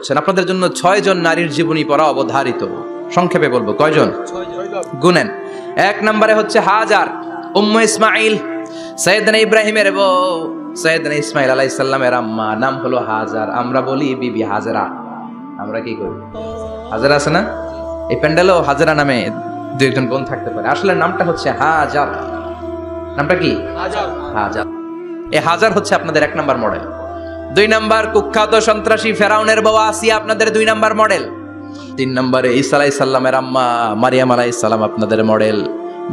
পড়ছেন, আপনাদের জন্য 6 জন নারীর জীবনী পড়া অবধারিত। সংক্ষেপে বলবো কয়জন গুনেন। 1 নম্বরে হচ্ছে হাজার, উম্মে ইসমাইল, সাইয়েদনা ইব্রাহিমের বউ, সাইয়েদনা ইসমাইল আলাইহিস সালামের আম্মা, নাম হলো হাজার। আমরা বলি বিবি হাজরা। আমরা কি করি? হাজরা আছে না? এই প্যান্ডেলেও হাজরা নামে 2-1 বোন থাকতে পারে। আসলে নামটা হচ্ছে হাজার। নামটা কি? হাজার। এই হাজার হচ্ছে আপনাদের 1 নম্বর মডেল। 2 নম্বর কুখ্যাত সন্ত্রাসী ফেরাউনের বউ আসিয়া আপনাদের 2 নম্বর মডেল। 3 নম্বরে ঈসা আলাইহিস সালামের আম্মা মারিয়াম আলাইহিস সালাম আপনাদের মডেল।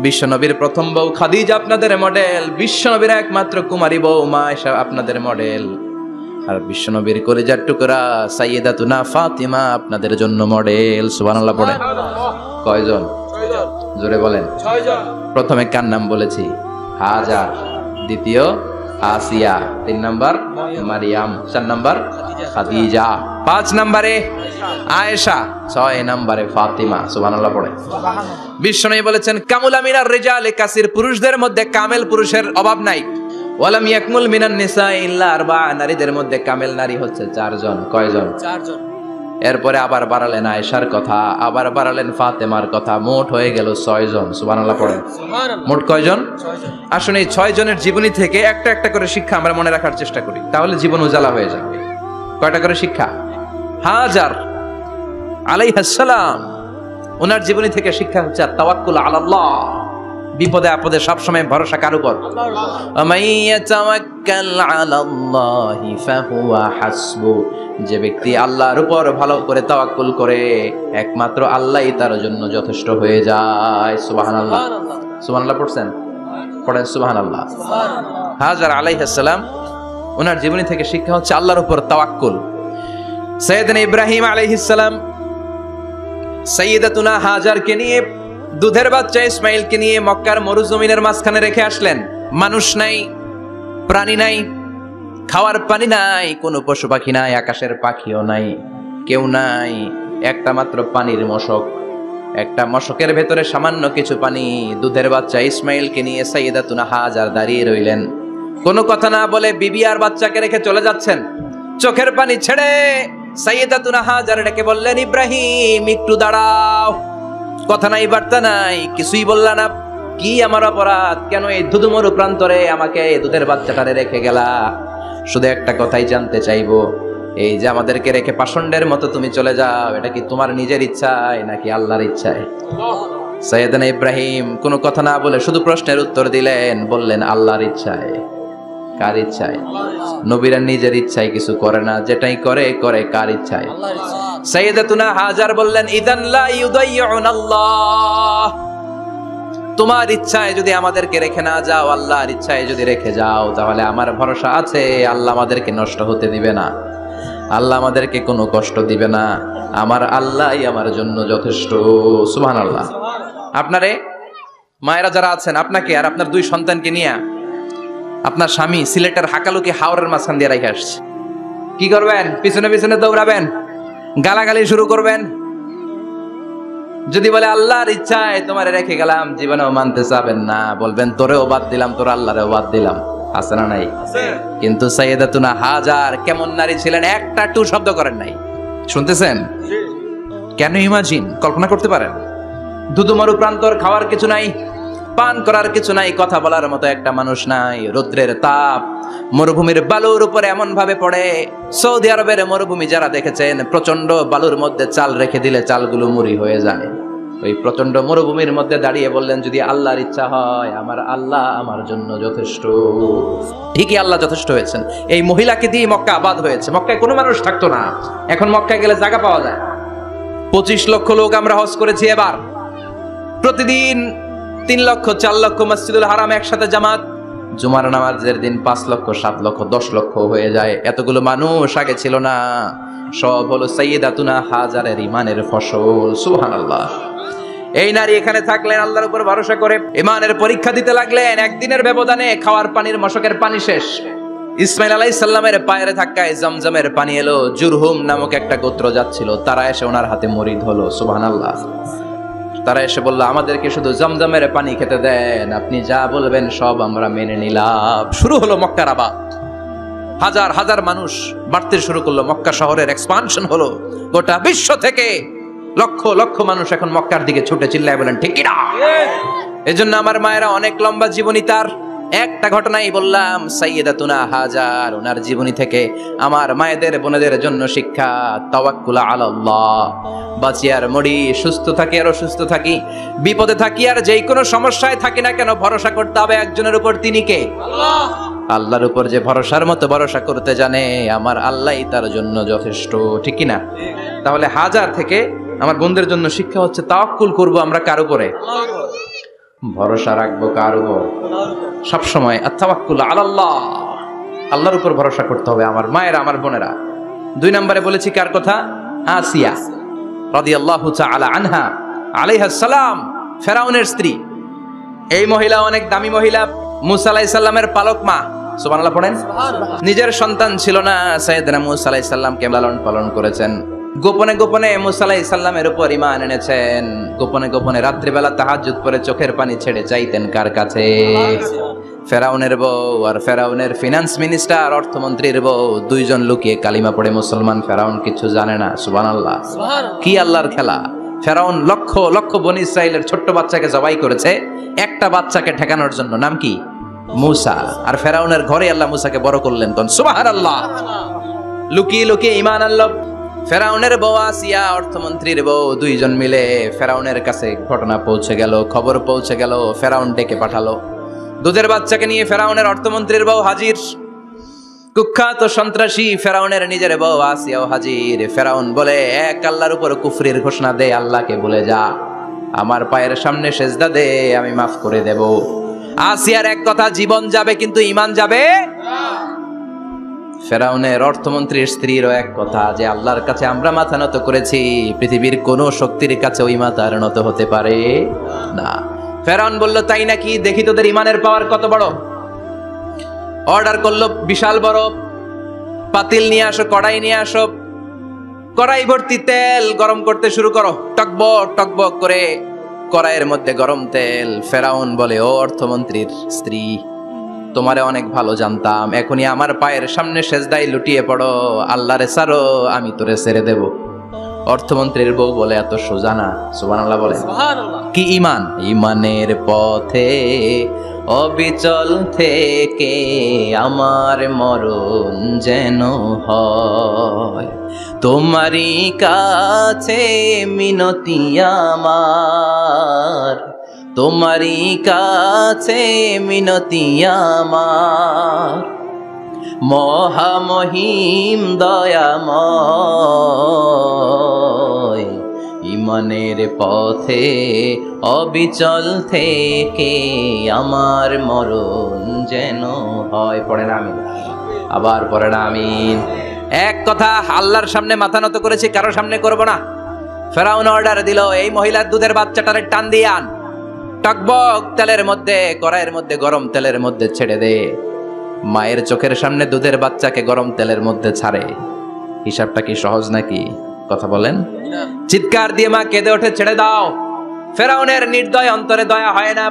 বিশ্বনবীর প্রথম বউ খাদিজা আপনাদের মডেল। বিশ্বনবীর একমাত্র কুমারী বউ মা আয়েশা আপনাদের মডেল। আর বিশ্বনবীর কলিজার টুকরা সাইয়্যিদাতুনা ফাতিমা আপনাদের জন্য মডেল। সুবহানাল্লাহ পড়ে। কয়জন? 6 জন। জোরে বলেন। 6 জন। প্রথমে কার নাম বলেছি? হাজার, দ্বিতীয় আসিয়া, 3 নম্বর মারিয়াম, 4 নম্বর খাদিজা, 5 নম্বরে আয়েশা, 6 নম্বরে ফাতিমা। সুবহানাল্লাহ পড়ে। বিশ্বনবী বলেছেন কামুলা মিনার রিজালে কাসির, পুরুষদের মধ্যে কামেল পুরুষের অভাব নাই। ওয়ালাম ইয়াকমুল মিনান নিসা ইল্লা 4, নারীদের মধ্যে কামেল নারী হচ্ছে 4 জন। কয়জন? 4 জন। এরপরে আবার বাড়ালেন আয়েশার কথা, আবার বাড়ালেন ফাতেমার কথা, মোট হয়ে গেল 6 জন। সুবহানাল্লাহ পড়েন। মোট কয়জন? 6 জন। আসুন এই 6 জনের জীবনী থেকে একটা একটা করে শিক্ষা আমরা মনে রাখার চেষ্টা করি, তাহলে জীবন উজালা হয়ে যাবে। কয়টা করে শিক্ষা? হাজার আলাইহিস সালাম, ওনার জীবনী থেকে শিক্ষা হচ্ছে তাওয়াক্কুল আলাল্লাহ, বিপদে আপদে সব সময় ভরসা কার উপর? আমাইয়াতাওয়াক্কাল আলাল্লাহি ফাহুয়া হাসবু, যে ব্যক্তি আল্লাহর উপর ভালো করে তাওয়াক্কুল করে একমাত্র আল্লাহই তার জন্য যথেষ্ট হয়ে যায়। সুবহানাল্লাহ। সুবহানাল্লাহ পড়ছেন? পড়েন সুবহানাল্লাহ। হাজার আলাইহিস সালাম, ওনার জীবনী থেকে শিক্ষা হচ্ছে আল্লাহর উপর তাওয়াক্কুল। সাইয়েদনা ইব্রাহিম আলাইহিস সালাম সাইয়্যিদাতুনা হাজারকে নিয়ে, দুধের বাচ্চা ইসমাইলকে নিয়ে মক্কার মরুজমিনের মাঝখানে রেখে আসলেন। মানুষ নাই, প্রাণী নাই, খাওয়ার পানি নাই, কোনো পশু পাখি নাই, আকাশের পাখিও নাই, কেউ নাই, একটা মাত্র পানির মশক। একটা মশকের ভেতরে সামান্য কিছু পানি। দুধের বাচ্চা ইসমাইলকে নিয়ে সাইয়্যিদাতুনা হাজার দাঁড়িয়ে রইলেন। কোনো কথা না বলে বিবি আর বাচ্চাকে রেখে চলে যাচ্ছেন। চোখের পানি ছেড়ে সাইয়্যিদাতুনা হাজার ডেকে বললেন, ইব্রাহিম একটু দাঁড়াও। কথা নাই, বার্তা নাই, কিছুই বললা না। কি আমার অপরাধ? কেন এই ধুধুমরু প্রান্তরে আমাকে দুধের বাচ্চাটারে রেখে গেলা? শুধু একটা কথাই জানতে চাইবো, এই যে আমাদেরকে রেখে পাষণ্ডের মতো তুমি চলে যাও, এটা কি তোমার নিজের ইচ্ছায় নাকি আল্লাহর ইচ্ছায়? সাইয়েদনা ইব্রাহিম কোনো কথা না বলে শুধু প্রশ্নের উত্তর দিলেন, বললেন আল্লাহর ইচ্ছায়। কার ইচ্ছায়? নবীরা নিজের ইচ্ছায় কিছু করে না, যেটাই করে করে কার ইচ্ছায়? সাইয়্যিদাতুনা হাজার বললেন, ইদান লা ইউদাইয়ুনাল্লাহ, তোমার ইচ্ছায় যদি আমাদেরকে রেখে না যাও, আল্লাহর ইচ্ছায় যদি রেখে যাও, তাহলে আমার ভরসা আছে আল্লাহ আমাদেরকে নষ্ট হতে দিবে না, আল্লাহ আমাদেরকে কোনো কষ্ট দিবে না, আমার আল্লাহই আমার জন্য যথেষ্ট। সুবহানাল্লাহ। আপনারে মায়েরা যারা আছেন, আপনাকে আর আপনার 2 সন্তানকে নিয়ে আপনার স্বামী সিলেটের হাকালুকি হাওরের মাঝখান দিয়ে রেখে আসছে, কি করবেন? পিছনে পিছনে দৌড়াবেন, গালাগালি শুরু করবেন। যদি বলে আল্লাহর ইচ্ছায় তোমারে রেখে গেলাম, জীবনেও মানতে চাবেন না, বলবেন তোরেও বাদ দিলাম, তোর আল্লাহরেও বাদ দিলাম। আছে না নাই? কিন্তু সাইয়্যিদাতুনা হাজার কেমন নারী ছিলেন, একটা টু শব্দ করেন নাই। শুনতেছেন? কেন ইমাজিন, কল্পনা করতে পারেন? দুধুমরু প্রান্তর, খাওয়ার কিছু নাই, পান করার কিছু নাই, কথা বলার মতো একটা মানুষ নাই, রৌদ্রের তাপ মরুভূমির বালুর উপরে এমন ভাবে পড়ে। সৌদি আরবের মরুভূমি যারা দেখেছেন, প্রচন্ড বালুর মধ্যে চাল রেখে দিলে চালগুলো মুড়ি হয়ে যায়। ওই প্রচন্ড মরুভূমির মধ্যে দাঁড়িয়ে বললেন, যদি আল্লাহর ইচ্ছা হয়, আমার আল্লাহ আমার জন্য যথেষ্ট। ঠিকই আল্লাহ যথেষ্ট হয়েছেন। এই মহিলাকে দিয়ে মক্কা আবাদ হয়েছে। মক্কায় কোনো মানুষ থাকতো না, এখন মক্কায় গেলে জায়গা পাওয়া যায়। 25 লক্ষ লোক আমরা হজ করেছি এবার। প্রতিদিন 3 লক্ষ 4 লক্ষ মসজিদুল হারাম একসাথে জামাত। জুমার নামাজের দিন 5 লক্ষ 7 লক্ষ 10 লক্ষ হয়ে যায়। এতগুলো মানুষ আগে ছিল না। সব হলো সাইয়্যিদাতুনা হাজারের ইমানের ফসল। সুবহানাল্লাহ। এই নারী এখানে থাকলেন আল্লাহর উপর ভরসা করে, ইমানের পরীক্ষা দিতে লাগলেন। একদিনের ব্যবধানে খাওয়ার পানির মশকের পানি শেষ। ইসমাইল আলাইহিস সালামের পায়ের ধাক্কায় জমজমের পানি এলো। জুরহুম নামক একটা গোত্র যাচ্ছিল, তারা এসে ওনার হাতে মরিদ হলো। সুবহানাল্লাহ। তারা এসে বলল, আমাদেরকে শুধু জমজমের পানি খেতে দেন, আপনি যা বলবেন সব আমরা মেনে নিলাম। শুরু হলো মক্কার আবাদ। হাজার হাজার মানুষ বাড়তে শুরু করলো, মক্কা শহরের এক্সপানশন হলো, গোটা বিশ্ব থেকে লক্ষ লক্ষ মানুষ এখন মক্কার দিকে ছুটে চিল্লায় বলেন ঠিক কিনা। এজন্য আমার মায়েরা অনেক লম্বা জীবনী, তার একটা ঘটনাই বললাম, সাইয়্যিদাতুনা হাজার, ওনার জীবনী থেকে আমার মায়েদের বোনেদের জন্য শিক্ষা, তাওয়াক্কুল আলাল্লাহ। বাঁচি আর মরি, সুস্থ থাকি আর অসুস্থ থাকি, বিপদে থাকি আর যেই কোনো সমস্যায় থাকি না কেন, ভরসা করতে হবে একজনের উপর, তিনি কে? আল্লাহ। আল্লাহর উপর যে ভরসার মতো ভরসা করতে জানে, আমার আল্লাহই তার জন্য যথেষ্ট, ঠিক কি না? তাহলে হাজার থেকে আমার বোনদের জন্য শিক্ষা হচ্ছে তাওয়াক্কুল করব আমরা কার উপরে? ভরসা রাখবো কার উপর? সবসময় আত-তাওয়াক্কুল আলাল্লাহ, আল্লাহর উপর ভরসা করতে হবে আমার মায়েরা, আমার বোনেরা। 2 নম্বরে বলেছি কার কথা? আসিয়া রাদিয়াল্লাহু তাআলা আনহা আলাইহাস সালাম, ফেরাউনের স্ত্রী। এই মহিলা অনেক দামি মহিলা, মুসা আলাইহিস সালামের পালক মা। সুবহানাল্লাহ পড়েন। নিজের সন্তান ছিল না, সাইয়েদনা মুসা আলাইহিস সালামকে লালন পালন করেছেন। গোপনে গোপনে মুসা আলাইহিস সালামের উপর ঈমান এনেছেন। গোপনে গোপনে রাত্রিবেলা তাহাজ্জুদ পড়ে চোখের পানি ছেড়ে চাইতেন কার কাছে? ফেরাউনের বউ আর ফেরাউনের ফিনান্স মিনিস্টার, অর্থমন্ত্রীর বউ, দুইজন লুকিয়ে কালিমা পড়ে মুসলমান। ফেরাউন কিছু জানে না। সুবহানাল্লাহ। কি আল্লাহর খেলা! ফেরাউন লক্ষ লক্ষ বনি ইসরাইলের ছোট্ট বাচ্চাকে জবাই করেছে একটা বাচ্চাকে ঠেকানোর জন্য, নাম কি? মুসা। আর ফেরাউনের ঘরে আল্লাহ মুসাকে বড় করলেন। কোন সুবহানাল্লাহ! লুকিয়ে লুকিয়ে ঈমান আনলো। ফেরাউনের বউ আসিয়া, অর্থমন্ত্রীর বউ, দুইজন মিলে ফেরাউনের কাছে ঘটনা পৌঁছে গেল, খবর পৌঁছে গেল। ফেরাউন ডেকে পাঠালো। দুধের বাচ্চাকে নিয়ে ফেরাউনের অর্থমন্ত্রীর বউ হাজির। কুখ্যাত সন্ত্রাসী ফেরাউনের নিজের বউ আসিয়াও হাজির। ফেরাউন বলে, এক আল্লাহর উপর কুফরির ঘোষণা দে, আল্লাহকে বলে যা, আমার পায়ের সামনে সেজদা দে, আমি মাফ করে দেব। আসিয়ার এক কথা, জীবন যাবে কিন্তু ঈমান যাবে না। ফেরাউনের অর্থমন্ত্রীর স্ত্রীরও এক কথা, যে আল্লাহর কাছে আমরা মাথা নত করেছি, পৃথিবীর কোন শক্তির কাছে ওই মাথার নত হতে পারে না। ফেরাউন বলল, তাই নাকি? দেখি তোদের ঈমানের পাওয়ার কত বড়। অর্ডার করলো, বিশাল বড় পাতিল নিয়ে আসো, কড়াই নিয়ে আসো, কড়াই ভর্তি তেল গরম করতে শুরু করো। টকবক টকবক করে কড়াইয়ের মধ্যে গরম তেল। ফেরাউন বলে, ও অর্থমন্ত্রীর স্ত্রী, তোমারে অনেক ভালো জানতাম, এখনই আমার পায়ের সামনে সেজদায় লুটিয়ে পড়ো, আল্লাহরে ছাড়ো, আমি তোরে ছেড়ে দেব। অর্থমন্ত্রীর বউ বলে, এত সোজা না। সুবহানাল্লাহ বলে। কি ঈমান? ঈমানের পথে অবিচল থেকে আমার মরণ যেন হয়, তোমারই কাছে মিনতি আমার, তোমারই কাছে মিনতি আমার, মহামহিম দয়াময়, ঈমানের পথে অবিচল থেকে আমার মরণ যেন হয়। পড়েন আমিন। আবার পড়েন আমিন। এক কথা, আল্লাহর সামনে মাথা নত করেছি, কারো সামনে করব না। ফেরাউন অর্ডার দিল, এই মহিলার দুধের বাচ্চাটারে টান দিয়ে আন, টকবক তেলের মধ্যে, কড়াইয়ের মধ্যে গরম তেলের মধ্যে ছেড়ে দে। মায়ের চোখের সামনে দুধের বাচ্চাকে গরম তেলের মধ্যে ছাড়ে। হিসাবটা কি সহজ নাকি? কথা বলেন। চিৎকার দিয়ে মা কেঁদে ওঠে, ছেড়ে দাও। ফেরাউনের নির্দয় অন্তরে দয়া হয় না।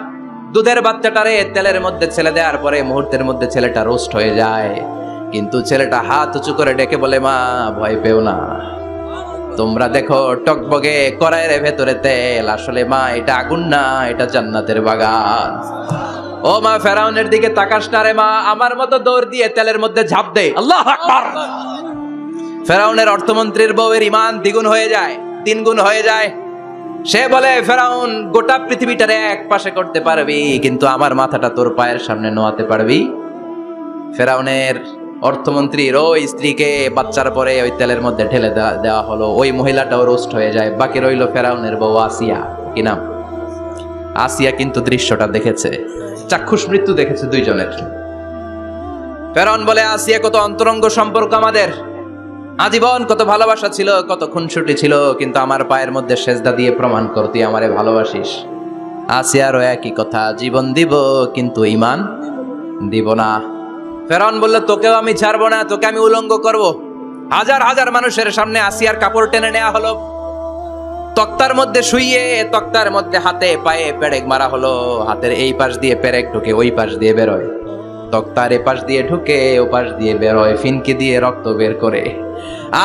দুধের বাচ্চাটারে তেলের মধ্যে ছেড়ে দেওয়ার পরে মুহূর্তের মধ্যে ছেলেটা রোস্ট হয়ে যায়। কিন্তু ছেলেটা হাত উঁচু করে ডেকে বলে, মা ভয় পেও না, তোমরা দেখো টকবগে কড়াইয়ের ভেতরে তেল, আসলে মা এটা আগুন না, এটা জান্নাতের বাগান। ও মা, ফেরাউনের দিকে তাকাস না রে মা, আমার মতো দৌড় দিয়ে তেলের মধ্যে ঝাঁপ দে। আল্লাহু আকবার। ফেরাউনের অর্থমন্ত্রীর বউয়ের ঈমান দ্বিগুণ হয়ে যায়, 3 গুণ হয়ে যায়। সে বলে, ফেরাউন, গোটা পৃথিবীটারে এক পাশে করতে পারবি, কিন্তু আমার মাথাটা তোর পায়ের সামনে নোয়াতে পারবি? ফেরাউনের অর্থমন্ত্রীর ওই স্ত্রীকে বাচ্চার পরে ওই তেলের মধ্যে ঢেলে দেওয়া হলো। ওই মহিলাটাও রোস্ট হয়ে যায়। বাকি রইল ফেরাউনের বউ আসিয়া। কি নাম? আসিয়া কিন্তু দৃশ্যটা দেখেছে, চাক্ষুষ মৃত্যু দেখেছে দুইজনের। ফেরাউন বলে, আসিয়া, কত অন্তরঙ্গ সম্পর্ক আমাদের, আজীবন কত ভালোবাসা ছিল, কত খুনসুটি ছিল, কিন্তু আমার পায়ের মধ্যে সেজদা দিয়ে প্রমাণ কর তুই আমারে ভালোবাসিস। আসিয়ারও একই কথা, জীবন দিব কিন্তু ঈমান দিব না। ফেরাউন বলল, তোকেও আমি ছাড়বো না, তোকে আমি উলঙ্গ করব। হাজার হাজার মানুষের সামনে আসিয়ার কাপড় টেনে নেওয়া হলো, তক্তার মধ্যে শুইয়ে তক্তার মধ্যে হাতে পায়ে পেরেক মারা হলো। হাতের এই পাশ দিয়ে পেরেক ঢুকে ওই পাশ দিয়ে বেরোয়। তক্তার এপাশ দিয়ে ঢুকে ওপাশ দিয়ে বের হয়, ফিনকি দিয়ে রক্ত বের করে।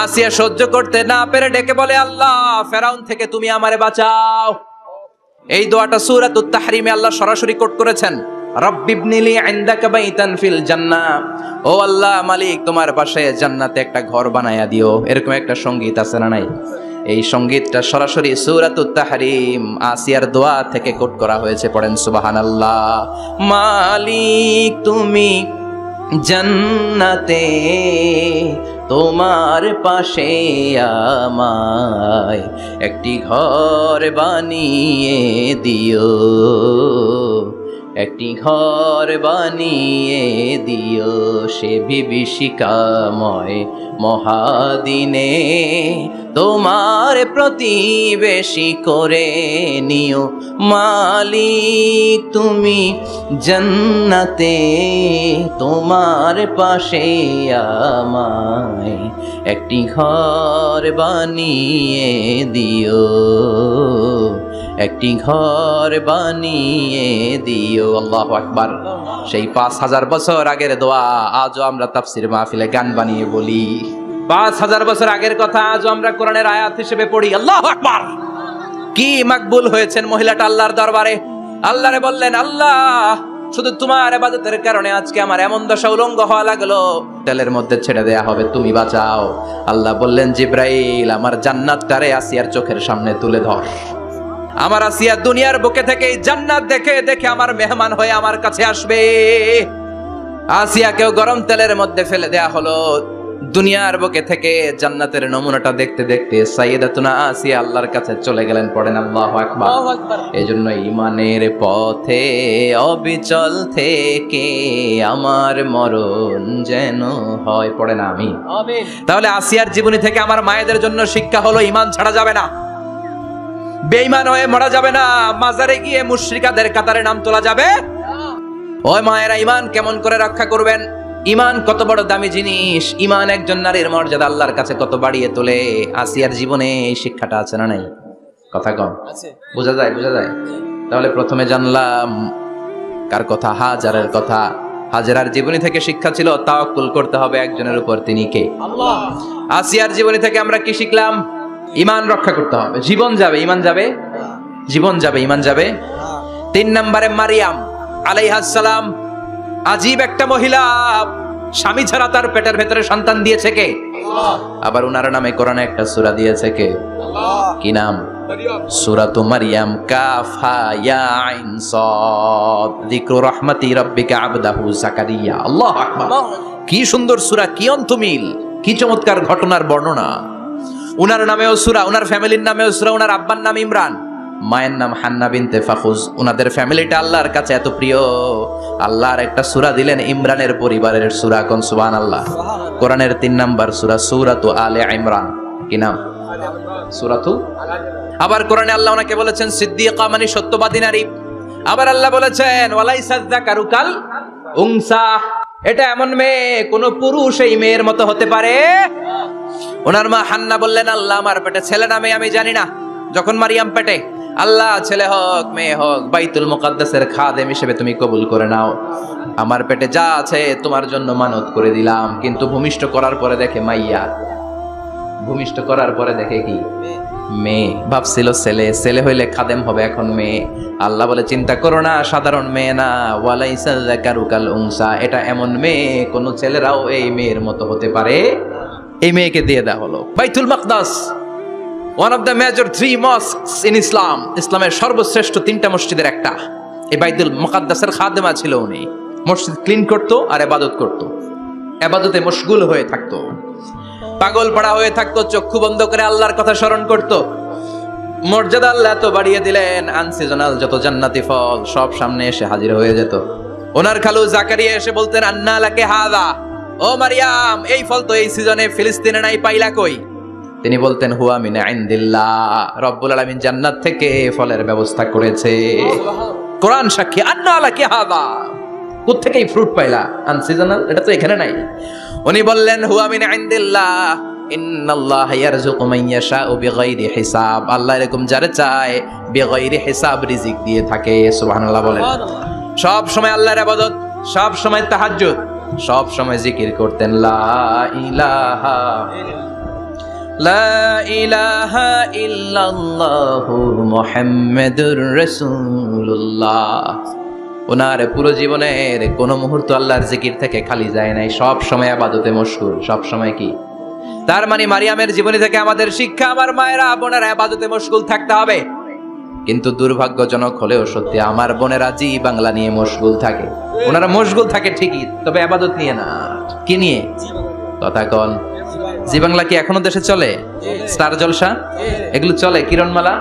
আসিয়া সহ্য করতে না পেরে ডেকে বলে, আল্লাহ, ফেরাউন থেকে তুমি আমারে বাঁচাও। এই দোয়াটা সূরাতুত তাহরিমে আল্লাহ সরাসরি কোট করেছেন, রব্বিবনিলি ইনদাকা বাইতান ফিল জান্নাহ। ও আল্লাহ মালিক, তোমার পাশে জান্নাতে একটা ঘর বানায়া দিও। এরকম একটা সঙ্গীত আছে না নাই? এই সঙ্গীতটা সরাসরি সূরাতুত তাহরিম আসিয়ার দোয়া থেকে কোট করা হয়েছে। পড়েন সুবহানাল্লাহ। মালিক তুমি জান্নাতে, তোমার পাশে আমায় একটি ঘর বানিয়ে দিও, একটি ঘর বানিয়ে দিও, সে বিভীষিকাময় মহাদিনে তোমার প্রতিবেশী করে নিও। মালিক তুমি জান্নাতে, তোমার পাশে আমায় একটি ঘর বানিয়ে দিও, একটি ঘর বানিয়ে দিও। আল্লাহু আকবার। সেই 5000 বছর আগের দোয়া আজও আমরা তাফসীর মাহফিলে গান বানিয়ে বলি। 5000 বছর আগের কথা আজও আমরা কোরআনের আয়াত হিসেবে পড়ি। আল্লাহু আকবার। কি মাকবুল হয়েছেন মহিলাটা আল্লাহর দরবারে। আল্লাহরে বললেন, আল্লাহ, শুধু তোমার ইবাদতের কারণে আজকে আমার এমন দশা উলঙ্গ হওয়া লাগলো, তেলের মধ্যে ছেড়ে দেয়া হবে, তুমি বাঁচাও। আল্লাহ বললেন, জিব্রাইল, আমার জান্নাতটারে আসিয়ার চোখের সামনে তুলে ধর। আমার আসিয়া দুনিয়ার বুকে থেকে জান্নাত দেখে দেখে আমার মেহমান হয়ে আমার কাছে আসবে। আসিয়াকেও গরম তেলের মধ্যে ফেলে দেয়া হলো। দুনিয়ার বুকে থেকে জান্নাতের নমুনাটা দেখতে দেখতে সাইয়েদাতুনা আসিয়া আল্লাহর কাছে চলে গেলেন। পড়েন আল্লাহু আকবার। এজন্য ঈমানের পথে অবিচল থেকে আমার মরণ যেন হয়। পড়েন আমিন। তাহলে আসিয়ার জীবনী থেকে আমার মায়েদের জন্য শিক্ষা হলো, ঈমান ছাড়া যাবে না, বেঈমান হয়ে মরা যাবে না, মাজারে গিয়ে মুশরিকাদের কাতারে নাম তোলা যাবে। ওই মায়েরা ঈমান কেমন করে রক্ষা করবেন? ঈমান কত বড় দামি জিনিস। ঈমান একজন নারীর মর্যাদা আল্লাহর কাছে কত বাড়িয়ে তোলে। আসিয়ার জীবনে এই শিক্ষাটা আছে না নাই? কথা কম আছে, বোঝা যায়? বোঝা যায়। তাহলে প্রথমে জানলাম কার কথা? হাজারের কথা। হাজারার জীবনী থেকে শিক্ষা ছিল তাওয়াক্কুল করতে হবে একজনের উপর, তিনি কে? আল্লাহ। আসিয়ার জীবনী থেকে আমরা কি শিখলাম? ঈমান রক্ষা করতে হবে। জীবন যাবে, ঈমান যাবে, জীবন যাবে, ঈমান যাবে। 3 নম্বরে মারিয়াম আলাইহাস সালাম, আজীব একটা মহিলা, স্বামী ছাড়া তার পেটের ভেতরে সন্তান দিয়েছে কে? আল্লাহ। আবার উনার নামে কোরআনে একটা সূরা দিয়েছে কে? আল্লাহ। কি নাম? সূরাতু মারইয়াম। কাফ হা ইয়া আইন সাদ, যিকরু রাহমাতি রাব্বিকা আবদাহু যাকারিয়া। আল্লাহু আকবার। কি সুন্দর সূরা, কি অন্তমিল, কি চমৎকার ঘটনার বর্ণনা। উনার নামেও সূরা, উনার ফ্যামিলির নামেও সূরা। উনার আব্বার নাম ইমরান, মায়ের নাম হান্না বিনতে ফাখুজ। উনাদের ফ্যামিলিটা আল্লাহর কাছে এত প্রিয়, আল্লাহর একটা সূরা দিলেন ইমরানের পরিবারের সূরা। কোন? সুবহানাল্লাহ। কোরআনের 3 নাম্বার সূরা, সূরাতু আলে ইমরান। কি নাম? সূরাতু। আবার কোরআনে আল্লাহ ওনাকে বলেছেন সিদ্দিকা, মানে সত্যবাদী নারী। আবার আল্লাহ বলেছেন ওয়ালাইসা যাকারু কাল উনসা, এটা এমন মেয়ে কোন পুরুষ এই মেয়ের মতো হতে পারে? ওনার মা হান্না বললেন, আল্লাহ, আমার পেটে ছেলে না মেয়ে আমি জানি না। যখন মারিয়াম পেটে, আল্লাহ, ছেলে হোক মেয়ে হোক, বাইতুল মুকাদ্দাসের খাদেম হিসেবে তুমি কবুল করে নাও। আমার পেটে যা আছে তোমার জন্য মানত করে দিলাম। কিন্তু ভূমিষ্ঠ করার পরে দেখে মাইয়া, ভূমিষ্ঠ করার পরে দেখে কি? মেয়ে। ভাবছিল ছেলে, ছেলে হইলে খাদেম হবে, এখন মেয়ে। আল্লাহ বলে, চিন্তা করো না, সাধারণ মেয়ে না। ওয়ালাইসা যাকারু কাল উনসা, এটা এমন মেয়ে কোন ছেলেরাও এই মেয়ের মতো হতে পারে। এই মেয়েকে দিয়ে দেওয়া হলো বাইতুল মাকদাস, one of the major 3 mosques in Islam. ইসলামের সর্বশ্রেষ্ঠ 3টা মসজিদের একটা। এই বাইতুল মুকাদ্দাসের খাদেমা ছিল উনি। মসজিদ ক্লিন করতো আর ইবাদত করতো, ইবাদতে মশগুল হয়ে থাকতো, পাগল পড়া হয়ে থাকতো, চক্ষু বন্ধ করে আল্লাহর কথা স্মরণ করতো। মর্যাদা আল্লাহ এত বাড়িয়ে দিলেন, আনসিজনাল যত জান্নাতি ফল সব সামনে এসে হাজির হয়ে যেত। ওনার খালু জাকারিয়া এসে বলতেন, আন্না লাকে হাযা, ও মারিয়াম, এই ফল তো এই সিজনে ফিলিস্তিনে নাই, পাইলা কই? তিনি বলতেন, হুয়া মিন ইনদিল্লাহ, রব্বুল আলামিন জান্নাত থেকে ফলের ব্যবস্থা করেছে। কোরআন সাক্ষী, আন্না লাকে হাযা, কোত্থেকে এই ফ্রুট পাইলা? আনসিজনাল, এটা তো এখানে নাই। উনি বললেন, হুয়া মিন ইনদিল্লাহ, ইন্নাল্লাহ ইয়ারযুকু মান ইয়াশাউ বিগাইরি হিসাব, আল্লাহ এরকম যারে চায় বিগাইরি হিসাব রিজিক দিয়ে থাকে। সুবহানাল্লাহ বলেন। সব সময় আল্লাহর ইবাদত, সব সময় তাহাজ্জুদ, সব সময় জিকির করতেন লা ইলাহা ইল্লাল্লাহু মুহাম্মাদুর রাসূলুল্লাহ। ওনার পুরো জীবনের কোন মুহূর্ত আল্লাহর জিকির থেকে খালি যায় নাই, সব সময় ইবাদতে মশগুল, সব সময় কি। তার মানে মারিয়ামের জীবনী থেকে আমাদের শিক্ষা, আমার মায়েরা বোনেরা ইবাদতে মশগুল থাকতে হবে। কিন্তু দুর্ভাগ্যজনক হলেও সত্যি, আমার বোনেরা জি বাংলা নিয়ে মশগুল থাকে। ওনারা মশগুল থাকে ঠিকই, তবে ইবাদত নিয়ে না। কি নিয়ে? কথা কন। জি বাংলা কি এখনো দেশে চলে? স্টার জলসা এগুলো চলে, কিরণমালা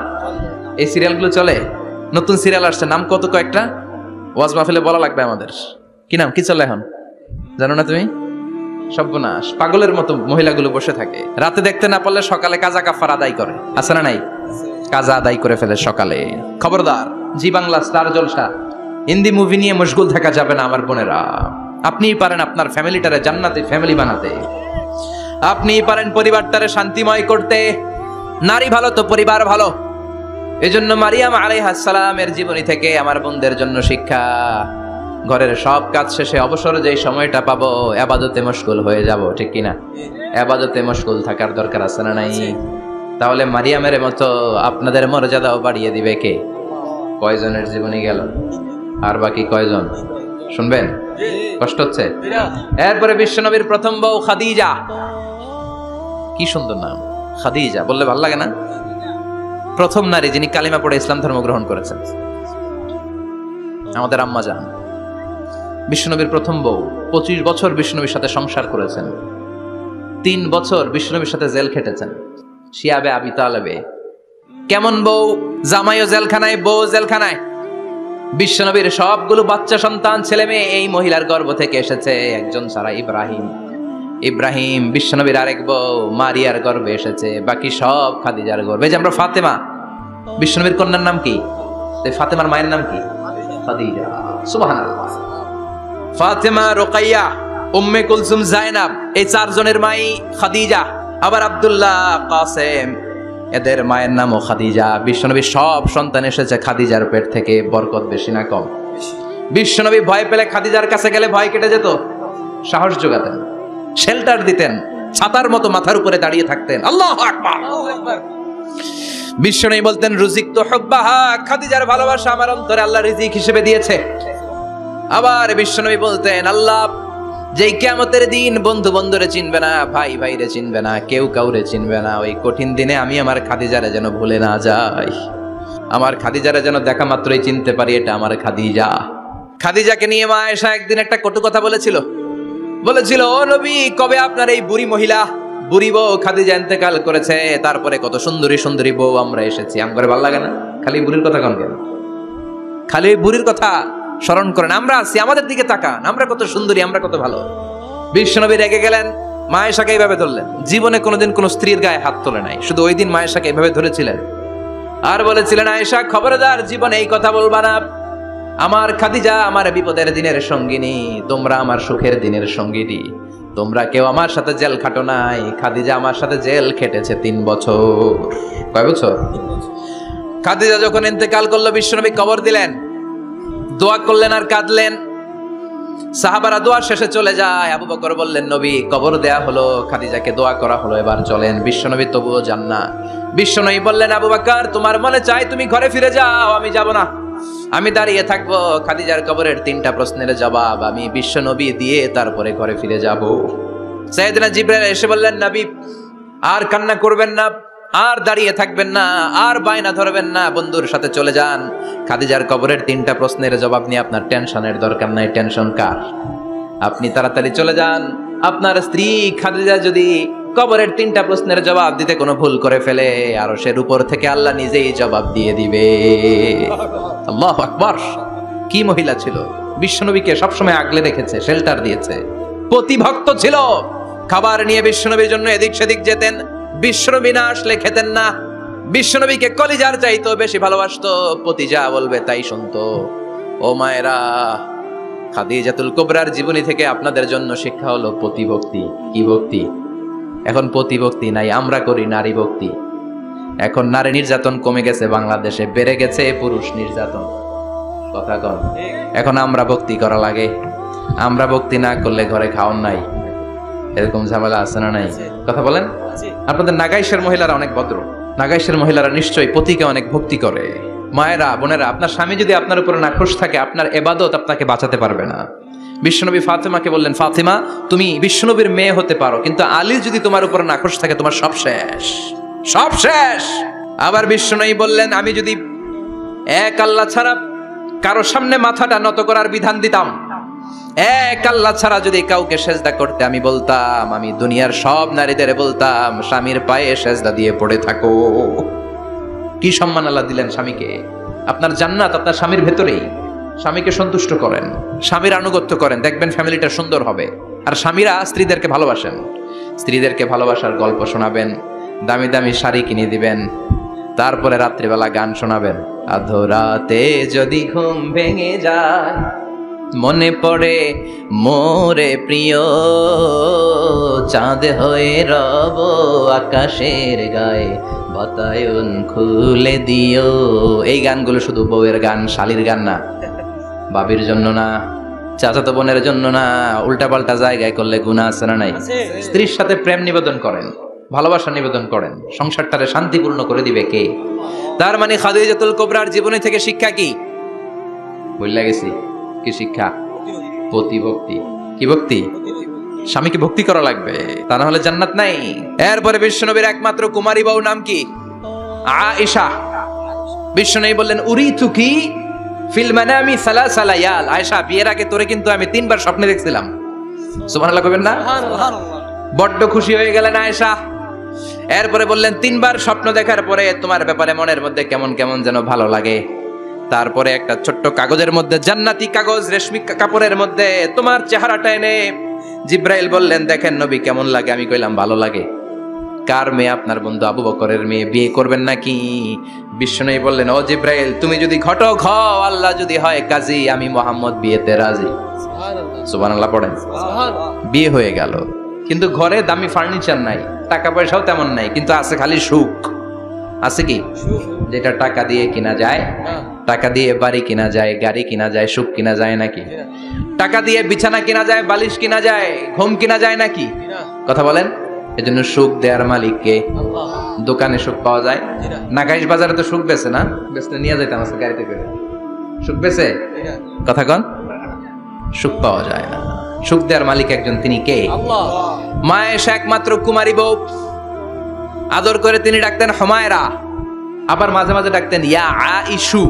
এই সিরিয়ালগুলো চলে। নতুন সিরিয়াল আসছে, নাম কত কয়েকটা, ওয়াজ মাহফিলে বলা লাগবে আমাদের। কি নাম, কি চলে এখন জানো না তুমি? সর্বনাশ, পাগলের মতো মহিলাগুলো বসে থাকে, রাতে দেখতে না পারলে সকালে কাজা কাফার আদায় করে, আছে না নাই? কাজা আদায় করে ফেলে সকালে। খবরদার, জি বাংলা, স্টার জলসা, হিন্দি মুভি নিয়ে মশগুল থাকা যাবে না আমার বোনেরা। আপনিই পারেন আপনার ফ্যামিলিটারে জান্নাতি ফ্যামিলি বানাতে, আপনিই পারেন পরিবারটারে শান্তিময় করতে। নারী ভালো তো পরিবার ভালো। এজন্য মারিয়াম আলাইহিস সালামের জীবনী থেকে আমার বোনদের জন্য শিক্ষা, ঘরের সব কাজ শেষে অবসর যে সময়টা পাবো ইবাদতে মশগুল হয়ে যাব, ঠিক কিনা? ইবাদতে মশগুল থাকার দরকার আছে না নাই? তাহলে মারিয়ামের মতো আপনাদের মর্যাদাও বাড়িয়ে দিবে কে? কয়জনের জীবনী গেল, আর বাকি কয়জন শুনবেন? কষ্ট হচ্ছে? এরপরে বিশ্বনবীর প্রথম বউ খাদিজা। কি সুন্দর নাম, খাদিজা বললে ভালো লাগে না? প্রথম নারী যিনি কালিমা পড়ে ইসলাম ধর্ম গ্রহণ করেছেন, আমাদের আম্মা জান। বিশ্বনবীর প্রথম বউ, 25 বছর বিশ্বনবীর সাথে সংসার করেছেন, 3 বছর বিশ্বনবীর সাথে জেল খেটেছেন, শিয়াবে আবি তালেবে। কেমন বউ? জামাইও জেলখানায়, বউ জেলখানায়। বিশ্বনবীর সবগুলো বাচ্চা সন্তান ছেলে মেয়ে এই মহিলার গর্ভ থেকে এসেছে, একজন ছাড়া, ইব্রাহিম। বিশ্বনবীর আরেক বউ মারিয়ার গর্ভে এসেছে, বাকি সব খাদিজার গর্ভে। যে আমরা ফাতেমা, বিশ্বনবীর কন্যার নাম কি? ফাতেমার মায়ের নাম কি? খাদিজা। সুবহানাল্লাহ। ফাতেমা, রুকাইয়া, উম্মে কুলসুম, জায়নাব, এই 4 জনের মাই খাদিজা। আবার আব্দুল্লাহ, কাসেম, এদের মায়ের নামও খাদিজা। বিশ্বনবীর সব সন্তান এসেছে খাদিজার পেট থেকে। বরকত বেশি না কম? বিশ্বনবী ভয় পেলে খাদিজার কাছে গেলে ভয় কেটে যেত, সাহস যোগাতেন, শেল্টার দিতেন, ছাতার মতো মাথার উপরে দাঁড়িয়ে থাকতেন। আল্লাহু আকবার। বিশ্বনবী বলতেন, রুজিকতু হুব্বাহা, খাদিজার ভালোবাসা আমার অন্তরে আল্লাহ রিজিক হিসেবে দিয়েছে। আবার বিশ্বনবী বলতেন, আল্লাহ যেই কিয়ামতের দিন বন্ধু বন্ধুরে চিনবে না, ভাই ভাইরে চিনবে না, কেউ কাউরে চিনবে না, ওই কঠিন দিনে আমি আমার খাদিজারে যেন ভুলে না যাই, আমার খাদিজারে যেন দেখা মাত্রই চিনতে পারি এটা আমার খাদিজা। খাদিজাকে নিয়ে মা আয়েশা একদিন একটা কটু কথা বলেছিল, ও নবী, কবে আপনার এই বুড়ি মহিলা, বুড়ি বউ খাদিজা ইন্তেকাল করেছে, তারপরে কত সুন্দরী সুন্দরী বউ আমরা এসেছি, আমার ভালো লাগে না? খালি বুড়ির কথা কন কেন? খালি বুড়ির কথা স্মরণ করেন। আমরা আছি, আমাদের দিকে তাকান, আমরা কত সুন্দরী, আমরা কত ভালো। বিশ্বনবী রেগে গেলেন, মা আয়েশাকে এইভাবে ধরলেন। জীবনে কোনোদিন কোনো স্ত্রীর গায়ে হাত তোলে নাই, শুধু ওই দিন মা আয়েশাকে এইভাবে ধরেছিলেন আর বলেছিলেন, আয়েশা খবরদার, জীবনে এই কথা বলবা না। আমার খাদিজা আমার বিপদের দিনের সঙ্গিনী, তোমরা আমার সুখের দিনের সঙ্গিনী। তোমরা কেউ আমার সাথে জেল খাটো নাই, খাদিজা আমার সাথে জেল খেটেছে 3 বছর। কয় বছর? খাদিজা যখন ইন্তেকাল করলো, বিশ্বনবী কবর দিলেন, দোয়া করলেন আর কাঁদলেন। সাহাবারা দোয়া শেষে চলে যায়। আবু বকর বললেন, নবী, কবর দেয়া হলো, খাদিজাকে দোয়া করা হলো, এবার চলেন। বিশ্বনবী তবুও যান না। বিশ্বনবী বললেন, আবু বকর, তোমার মনে চাই তুমি ঘরে ফিরে যাও, আমি যাব না, আমি দাঁড়িয়ে থাকবো। খাদিজার কবরের 3টা প্রশ্নের জবাব আমি বিশ্বনবী দিয়ে তারপরে ঘরে ফিরে যাব। সাইয়েদনা জিবরাইল এসে বললেন, নবী, আর কান্না করবেন না, আর দাঁড়িয়ে থাকবেন না, আর বায়না ধরবেন না, বন্ধুর সাথে চলে যান। খাদিজার কবরের 3টা প্রশ্নের জবাব নিয়ে আপনার টেনশনের দরকার নাই। টেনশন কার? আপনি তাড়াতাড়ি চলে যান। আপনার স্ত্রী খাদিজা যদি কবরের 3টা প্রশ্নের জবাব দিতে কোনো ভুল করে ফেলে, আরশের উপর থেকে আল্লাহ নিজেই জবাব দিয়ে দিবে। আল্লাহু আকবার। কি মহিলা ছিল! বিশ্বনবীকে সবসময় আগলে রেখেছে, শেল্টার দিয়েছে, প্রতিভক্ত ছিল। খাবার নিয়ে বিশ্বনবীর জন্য এদিক সেদিক যেতেন, বিশ্বনবী না আসলে খেতেন না। বিশ্বনবীকে কলিজার চাইতো বেশি ভালোবাসতো, পতি যা বলবে তাই শুনতো। ও মায়েরা, খাদিজাতুল কুবরার জীবনী থেকে আপনাদের জন্য শিক্ষা হলো প্রতিভক্তি। কি ভক্তি? এখন প্রতিভক্তি নাই, আমরা করি নারী ভক্তি। এখন নারী নির্যাতন কমে গেছে বাংলাদেশে, বেড়ে গেছে পুরুষ নির্যাতন। কথা কন। এখন আমরা ভক্তি করা লাগে, আমরা ভক্তি না করলে ঘরে খাওয়ান নাই, এরকম ঝামেলা আছে না নাই? কথা বলেন। আপনাদের নাগাইশের মহিলারা অনেক ভদ্র, নাগাইশের মহিলারা নিশ্চয়ই পতিকে অনেক ভক্তি করে। মায়েরা, বোনেরা, আপনার স্বামী যদি আপনার উপরে নাখোশ থাকে, আপনার ইবাদত আপনাকে বাঁচাতে পারবে না। বিশ্বনবী ফাতেমাকে বললেন, ফাতেমা তুমি বিশ্বনবীর মেয়ে হতে পারো, কিন্তু আলী যদি তোমার উপরে নাখোশ থাকে তোমার সব শেষ, সব শেষ। আবার বিশ্বনবী বললেন, আমি যদি এক আল্লাহ ছাড়া কারো সামনে মাথাটা নত করার বিধান দিতাম, এক আল্লাহ ছাড়া যদি কাউকে সেজদা করতে আমি বলতাম, আমি দুনিয়ার সব নারীদের বলতাম স্বামীর পায়ে সেজদা দিয়ে পড়ে থাকো। কি সম্মান আল্লাহ দিলেন স্বামীকে। আপনার জান্নাত আপনার স্বামীর ভেতরেই। স্বামীকে সন্তুষ্ট করেন, স্বামীর আনুগত্য করেন, দেখবেন ফ্যামিলিটা সুন্দর হবে। আর স্বামীরা স্ত্রীদেরকে ভালোবাসেন, স্ত্রীদেরকে ভালোবাসার গল্প শোনাবেন, দামি দামি শাড়ি কিনে দিবেন, তারপরে রাত্রিবেলা গান শোনাবেন। আধরাতে যদি ঘুম ভেঙে যায়, মনে পড়ে মোরে প্রিয়, চাঁদ হয়ে রব আকাশের গায়ে, বাতায়ন খুলে দিও। এই গানগুলো শুধু বউয়ের গান, শালীর গান না, বাবির জন্য না, চাচাতো বোনের জন্য না। উল্টাপাল্টা জায়গায় করলে গুনাহ আছে না নাই? স্ত্রীর সাথে প্রেম নিবেদন করেন, ভালোবাসা নিবেদন করেন, সংসারটারে শান্তিপূর্ণ করে দিবে কে? তার মানে খাদিজাতুল কুবরার জীবনী থেকে শিক্ষা কি? বললা গেছি কি শিক্ষা? প্রতিভক্তি। কি ভক্তি? স্বামীকে ভক্তি করা লাগবে, তা না হলে জান্নাত নাই। এরপরে বিশ্বনবীর একমাত্র কুমারী বউ নাম কি? আয়েশা। বিশ্বনবী বললেন, উরিতুকি ফিল মানামি সালাসা লায়াল। আয়েশা, বিয়ের আগে তোরে কিন্তু আমি 3 বার স্বপ্নে দেখছিলাম। সুবহানাল্লাহ কইবেন না? বড্ড খুশি হয়ে গেলেন আয়েশা। এরপরে বললেন, 3 বার স্বপ্ন দেখার পরে তোমার ব্যাপারে মনের মধ্যে কেমন কেমন যেন ভালো লাগে। তারপরে একটা ছোট্ট কাগজের মধ্যে, জান্নাতি কাগজ, রেশমি কাপড়ের মধ্যে তোমার চেহারাটা এনে জিব্রাইল বললেন, দেখেন নবী কেমন লাগে? আমি কইলাম ভালো লাগে। কার মেয়ে? আপনার বন্ধু আবু বকরের মেয়ে, বিয়ে করবেন নাকি? বিশ্বনবী বললেন, ও জিব্রাইল তুমি যদি ঘটক হও, আল্লাহ যদি হয় কাজী, আমি মুহাম্মদ বিয়েতে রাজি। সুবহানাল্লাহ পড়েন। বিয়ে হয়ে গেল, কিন্তু ঘরে দামি ফার্নিচার নাই, টাকা পয়সাও তেমন নাই, কিন্তু আছে খালি সুখ। আছে কি? যেটা টাকা দিয়ে কিনা যায়, টাকা দিয়ে বাড়ি কিনা যায়, গাড়ি কিনা যায়, সুখ কিনা যায় নাকি? টাকা দিয়ে বিছানা কিনা যায়, বালিশ কিনা যায়, ঘুম কিনা যায় নাকি? কথা বলেন। এজন্য সুখ দেয়ার মালিক কে? দোকানে সুখ পাওয়া যায়? নাগাইশ বাজারে তো সুখ বেছে না, বেচতে নিয়ে যাইতাম আজকে গাড়িতে করে। সুখ বেছে? কথা কন। সুখ পাওয়া যায় না। সুখ দেয়ার মালিক একজন, তিনি কে? আল্লাহ। মা আয়েশা একমাত্র কুমারী বউ, আদর করে তিনি ডাকতেন হুমায়রা, আবার মাঝে মাঝে ডাকতেন ইয়া আয়েশু।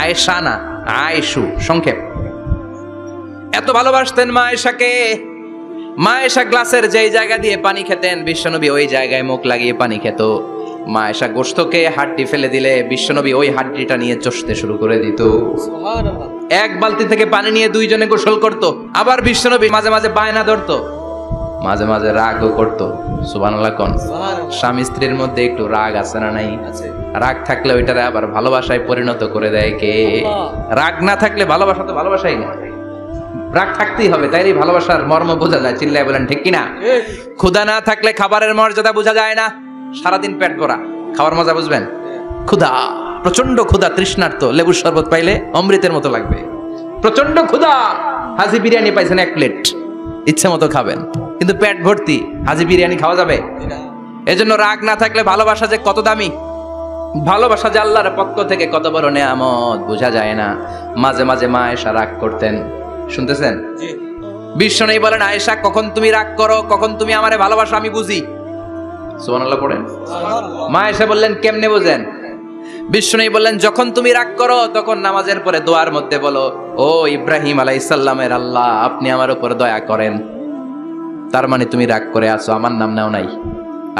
আয়েশা না, আয়েশু সংক্ষেপ। এত ভালোবাসতেন মা আয়েশাকে। মা আয়েশা গ্লাসের যেই জায়গা দিয়ে পানি খেতেন, বিশ্বনবী ওই জায়গায় মুখ লাগিয়ে পানি খেত। মা আয়েশা গোশতকে হাড্ডি ফেলে দিলে বিশ্বনবী ওই হাড্ডিটা নিয়ে চষতে শুরু করে দিত। সুবহানাল্লাহ। এক বালতি থেকে পানি নিয়ে দুইজনে গোসল করত। আবার বিশ্বনবী মাঝে মাঝে বায়না ধরতো, মাঝে মাঝে রাগও করত। সুবহানাল্লাহ কোন। স্বামী স্ত্রীর মধ্যে একটু রাগ আছে না নাই? রাগ থাকলে ওইটারে আবার ভালোবাসায় পরিণত করে দেয় কে? রাগ না থাকলে ভালোবাসা তো ভালোবাসাই না, রাগ থাকতেই হবে, তাইলে ভালোবাসার মর্ম বোঝা যায়। চিল্লায় বলেন ঠিক কিনা? ক্ষুধা না থাকলে খাবারের মর্যাদা বোঝা যায় না। সারাদিন পেট ভরা, খাওয়ার মজা বুঝবেন? ক্ষুধা, প্রচন্ড ক্ষুধা, তৃষ্ণার্ত, লেবুর শরবত পাইলে অমৃতের মতো লাগবে। প্রচন্ড ক্ষুধা, হাজি বিরিয়ানি পাইছেন 1 প্লেট, ইচ্ছে মতো খাবেন, কিন্তু পেট ভর্তি, হাজি বিরিয়ানি খাওয়া যাবে? এজন্য রাগ না থাকলে ভালোবাসা যে কত দামি, ভালোবাসা যে আল্লাহর পক্ষ থেকে কত বড় নেয়ামত বোঝা যায় না। মাঝে মাঝে মা আয়েশা রাগ করতেন, শুনতেছেন? বিশ্বনবী বলেন, আয়েশা কখন তুমি রাগ করো, কখন তুমি আমারে ভালোবাসো আমি বুঝি। সুবহানাল্লাহ পড়েন। মা আয়েশা বললেন, কেমনে বুঝেন? বিশ্বনবী বললেন, যখন তুমি রাগ করো তখন নামাজের পরে দোয়ার মধ্যে বলো, ও ইব্রাহিম আলাইহিস সালামের আল্লাহ, আপনি আমার উপর দয়া করেন। তার মানে তুমি রাগ করে আছো, আমার নাম নাও নাই।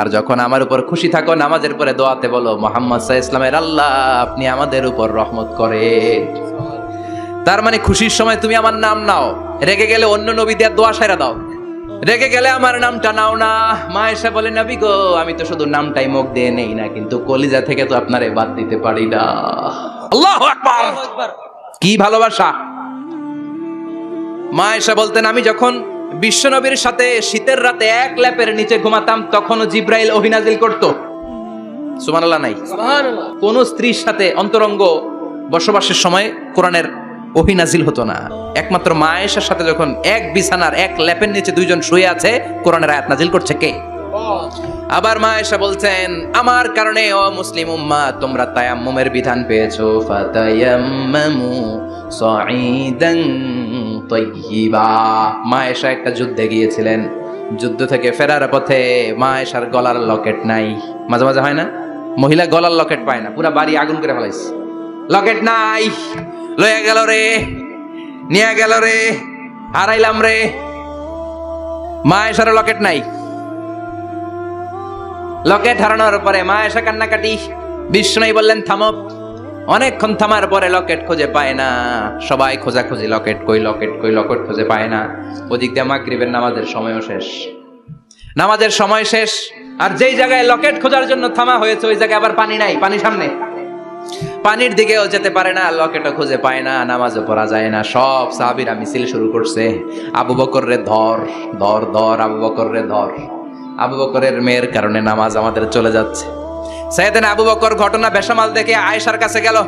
আর যখন আমার উপর খুশি থাকো নামাজের পরে দোয়াতে বলো, মুহাম্মদ সাল্লাল্লাহু আলাইহি ওয়াসাল্লামের আল্লাহ, আপনি আমাদের উপর রহমত করেন। তার মানে খুশির সময় তুমি আমার নাম নাও, রেগে গেলে অন্য নবীদের দোয়া সাইরা দাও, রেগে গেলে আমার নামটা নাও না। মা আয়েশা বলে, নবী গো, আমি তো শুধু নামটাই মুখ দিয়ে নেই না, কিন্তু কলিজা থেকে তো আপনারে বাদ দিতে পারি না। আল্লাহু আকবার! কি ভালোবাসা! মা আয়েশা বলতেন, আমি যখন বিশ্বনবীর সাথে শীতের রাতে এক ল্যাপের নিচে ঘুমাতাম, তখনও জিব্রাইল ওহী নাজিল করত। সুবহানাল্লাহ নাই? সুবহানাল্লাহ। কোন স্ত্রীর সাথে অন্তরঙ্গ বসবাসের সময় কোরআনের ওহী নাজিল হতো না। একমাত্র মা আয়েশার সাথে যখন এক বিছানার এক ল্যাপের নিচে দুইজন শুয়ে আছে, কোরআনের আয়াত নাজিল করছে কে? আবার মা আয়েশা বলছেন, আমার কারণে ও মুসলিম উম্মাহ তোমরা তায়াম্মুমের বিধান পেয়েছো। ফাতায়াম্মামু সাঈদান তাইয়্যিবা। মা আয়েশা একটা যুদ্ধে গিয়েছিলেন, যুদ্ধ থেকে ফেরার পথে মা আয়েশার গলার লকেট নাই। মাঝে মাঝে হয় না, মহিলা গলার লকেট পায় না, পুরা বাড়ি আগুন করে ফেলাইছে, লকেট নাই, লয়ে গেল রে, নিয়ে গেল রে, হারাইলাম রে। মা আয়েশার লকেট নাই। লকেট হারানোর পরে মা আয়েশা কান্নাকাটি। বিষ্ণু বললেন থামো। অনেকক্ষণ থামার পরে লকেট খুঁজে পায় না, সবাই খোঁজাখুঁজি, লকেট কই, লকেট কই, লকেট খুঁজে পায় না। ওদিক দিয়ে মাগরিবের নামাজের সময়ও শেষ, নামাজের সময় শেষ। আর যেই জায়গায় লকেট খোঁজার জন্য থামা হয়েছে ওই জায়গায় আবার পানি নাই, পানি সামনে, পানির দিকেও যেতে পারে না, লকেটও খুঁজে পায় না, নামাজও পড়া যায় না। সব সাহাবীরা মিছিল শুরু করছে, আবু বকর রে ধর ধর ধর, আবু বকর রে ধর। আবু বকরের মেয়ের কারণে নামাজ আমাদের চলে যাচ্ছে। সাইয়েদনা আবু বকর ঘটনা বেসামাল দেখে আয়েশার কাছে গেল,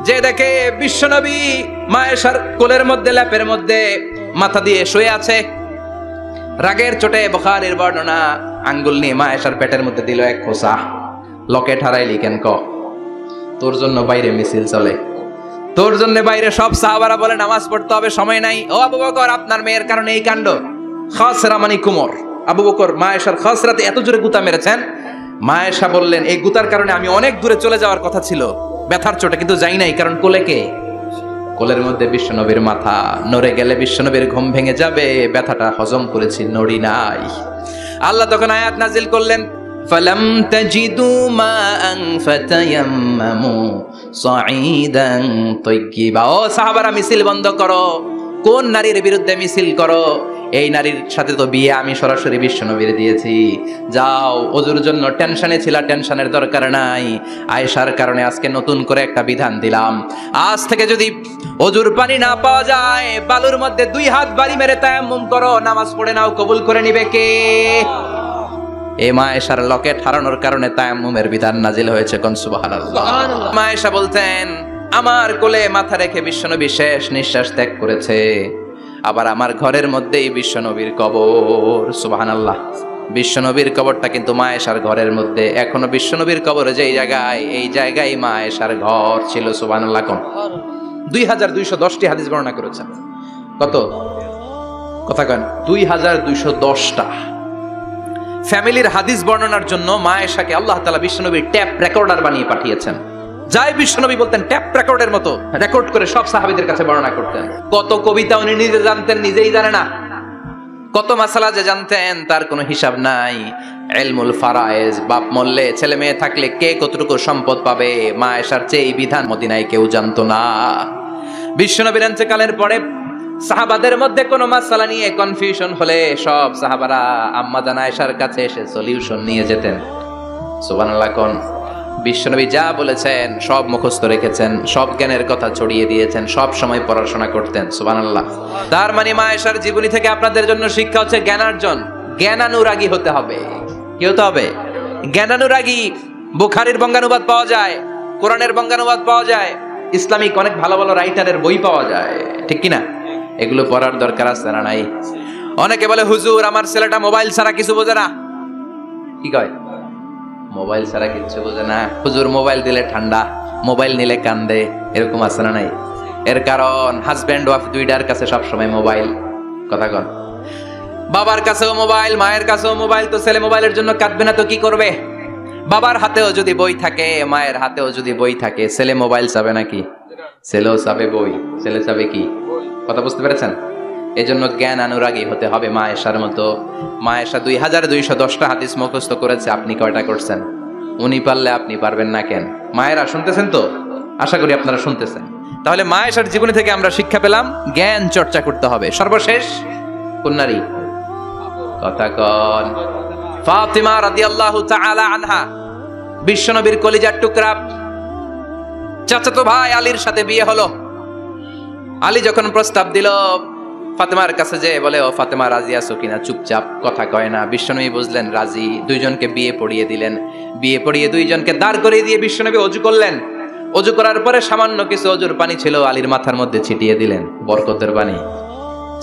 যে দেখে বিশ্বনবী মা আয়েশার কোলের মধ্যে, ল্যাপের মধ্যে মাথা দিয়ে শুয়ে আছে। রাগের চোটে বুখারীর বর্ণনা, আঙ্গুল নিয়ে মা আয়েশার পেটের মধ্যে দিল এক খোঁচা। লকেট হারাইলি কেন? তোর জন্য বাইরে মিছিল চলে, তোর জন্য বাইরে সব সাহাবারা বলে নামাজ পড়তে হবে, সময় নাই। ও আবু বকর, আপনার মেয়ের কারণে এই কাণ্ড। খাসরা মানে কুমর। আবু বকর মা আয়েশার খাসরাতে এত জোরে গুতা মেরেছেন, মা আয়েশা বললেন এই গুতার কারণে আমি অনেক দূরে চলে যাওয়ার কথা ছিল ব্যথার চোটে, কিন্তু যাই নাই, কারণ কোলে কে? কোলের মধ্যে বিশ্বনবীর মাথা, নড়ে গেলে বিশ্বনবীর ঘুম ভেঙে যাবে, ব্যথাটা হজম করেছি, নড়ি নাই। আল্লাহ তখন আয়াত নাজিল করলেন, ফালাম তাজিদু মাআন ফাতায়াম্মামু সাঈদান তাইয়্যিবা। ও সাহাবারা, মিছিল বন্ধ করো। কোন নারীর বিরুদ্ধে মিছিল করো? এই নারীর সাথে তো বিয়ে আমি সরাসরি বিশ্বনবীর দিয়েছি। যাও, ওজুর জন্য টেনশনে ছিলা, টেনশনের দরকার নাই। আয়েশার কারণে আজকে নতুন করে একটা বিধান দিলাম, আজ থেকে যদি ওজুর পানি না পাওয়া যায়, বালুর মধ্যে 2 হাত বাড়ি মেরে তায়াম্মুম করো, নামাজ পড়ে নাও, কবুল করে নিবে কে? এ মা আয়েশার লকেট হারানোর কারণে তায়াম্মুমের বিধান নাজিল হয়েছে। কোন সুবহানাল্লাহ। মা আয়েশা বলতেন, আমার কোলে মাথা রেখে বিশ্বনবী শেষ নিঃশ্বাস ত্যাগ করেছে, আবার আমার ঘরের মধ্যেই বিশ্বনবীর কবর। সুবহানাল্লাহ। বিশ্বনবীর কবরটা কিন্তু মা আয়েশার ঘরের মধ্যে। এখনো বিশ্বনবীর কবর যেই জায়গায়, এই জায়গায় মা আয়েশার ঘর ছিল। সুবহানাল্লাহ। কোন 2210টি হাদিস বর্ণনা করেছেন। কত কথা কন? 2210টা। ফ্যামিলির হাদিস বর্ণনার জন্য মা আয়েশাকে আল্লাহ তাআলা বিশ্বনবীর ট্যাপ রেকর্ডার বানিয়ে পাঠিয়েছেন। যাই বিশ্বনবী বলতেন ট্যাপ রেকর্ডের মতো রেকর্ড করে সব সাহাবীদের কাছে বর্ণনা করতেন। কত কবিতা উনি নিজে জানতেন, নিজেই জানে না। কত মাসালা যে জানতেন তার কোনো হিসাব নাই। ইলমুল ফারায়েজ, বাপ মরলে ছেলে মেয়ে থাকলে কে কতটুকু সম্পদ পাবে, মা আয়েশার চেয়ে এই বিধান মদিনায় কেউ জানতো না। বিশ্বনবীর ইন্তেকালের পরে সাহাবাদের মধ্যে কোনো মাসালা নিয়ে কনফিউশন হলে সব সাহাবারা আম্মা জান আয়েশার কাছে এসে সলিউশন নিয়ে যেতেন। সুবহানাল্লাহ। কোন বিশ্বনবী যা বলেছেন সব মুখস্থ রেখেছেন, সব জ্ঞানের কথা ছড়িয়ে দিয়েছেন, সব সময় পড়াশোনা করতেন। সুবহানাল্লাহ। তার মানে মা আয়েশার জীবনী থেকে আপনাদের জন্য শিক্ষা হচ্ছে জ্ঞানার্জন, জ্ঞানানুরাগী হতে হবে। কি হতে হবে? জ্ঞানানুরাগী। বুখারীর বঙ্গানুবাদ পাওয়া যায়, কোরআনের বঙ্গানুবাদ পাওয়া যায়, ইসলামিক অনেক ভালো ভালো রাইটারের বই পাওয়া যায়, ঠিক কিনা? এগুলো পড়ার দরকার আছে না নাই? অনেকে বলে হুজুর আমার ছেলেটা মোবাইল ছাড়া কিছু বোঝে না। কি কয়? মোবাইল ছাড়া কিচ্ছু বোঝে না। হুজুর মোবাইল দিলে ঠান্ডা, মোবাইল নিলে কান্দে, এরকম আছে না নাই? এর কারণ হাজব্যান্ড ওয়াইফ দুইটার কাছে সবসময় মোবাইল। কথা কন। বাবার কাছেও মোবাইল, মায়ের কাছেও মোবাইল, তো ছেলে মোবাইলের জন্য কাঁদবে না তো কি করবে? বাবার হাতেও যদি বই থাকে, মায়ের হাতেও যদি বই থাকে, ছেলে মোবাইল চাবে নাকি? ছেলেও চাবে বই, ছেলে চাবে কি? কথা বুঝতে পেরেছেন? এজন্য জ্ঞান অনুরাগী হতে হবে মা আয়েশার মতো। মা আয়েশা 2210টা হাদিস মুখস্থ করেছে, আপনি কয়টা করছেন? উনি পারলে আপনি পারবেন না কেন? মায়েরা শুনতেছেন তো? আশা করি আপনারা শুনতেছেন। তাহলে মা আয়েশার জীবনী থেকে আমরা শিক্ষা পেলাম জ্ঞান চর্চা করতে হবে। সর্বশেষ কোন নারী? কথা কন। ফাতিমা রাদিয়াল্লাহু তাআলা আনহা, বিশ্বনবীর কলিজার টুকরা। চাচাতো ভাই আলীর সাথে বিয়ে হলো। আলী যখন প্রস্তাব দিল ফাতেমার কাছে, যে বলে ও ফাতেমা রাজি আছো কিনা? চুপচাপ, কথা কয় না। বিশ্বনবী বুঝলেন রাজি, দুইজনকে বিয়ে পড়িয়ে দিলেন। বিয়ে পড়িয়ে দুইজনকে দাঁড় করিয়ে দিয়ে বিশ্বনবী ওযু করলেন। অজু করার পরে সামান্য কিছু অজুর পানি ছিল আলীর মাথার মধ্যে ছিটিয়ে দিলেন, বরকতের পানি।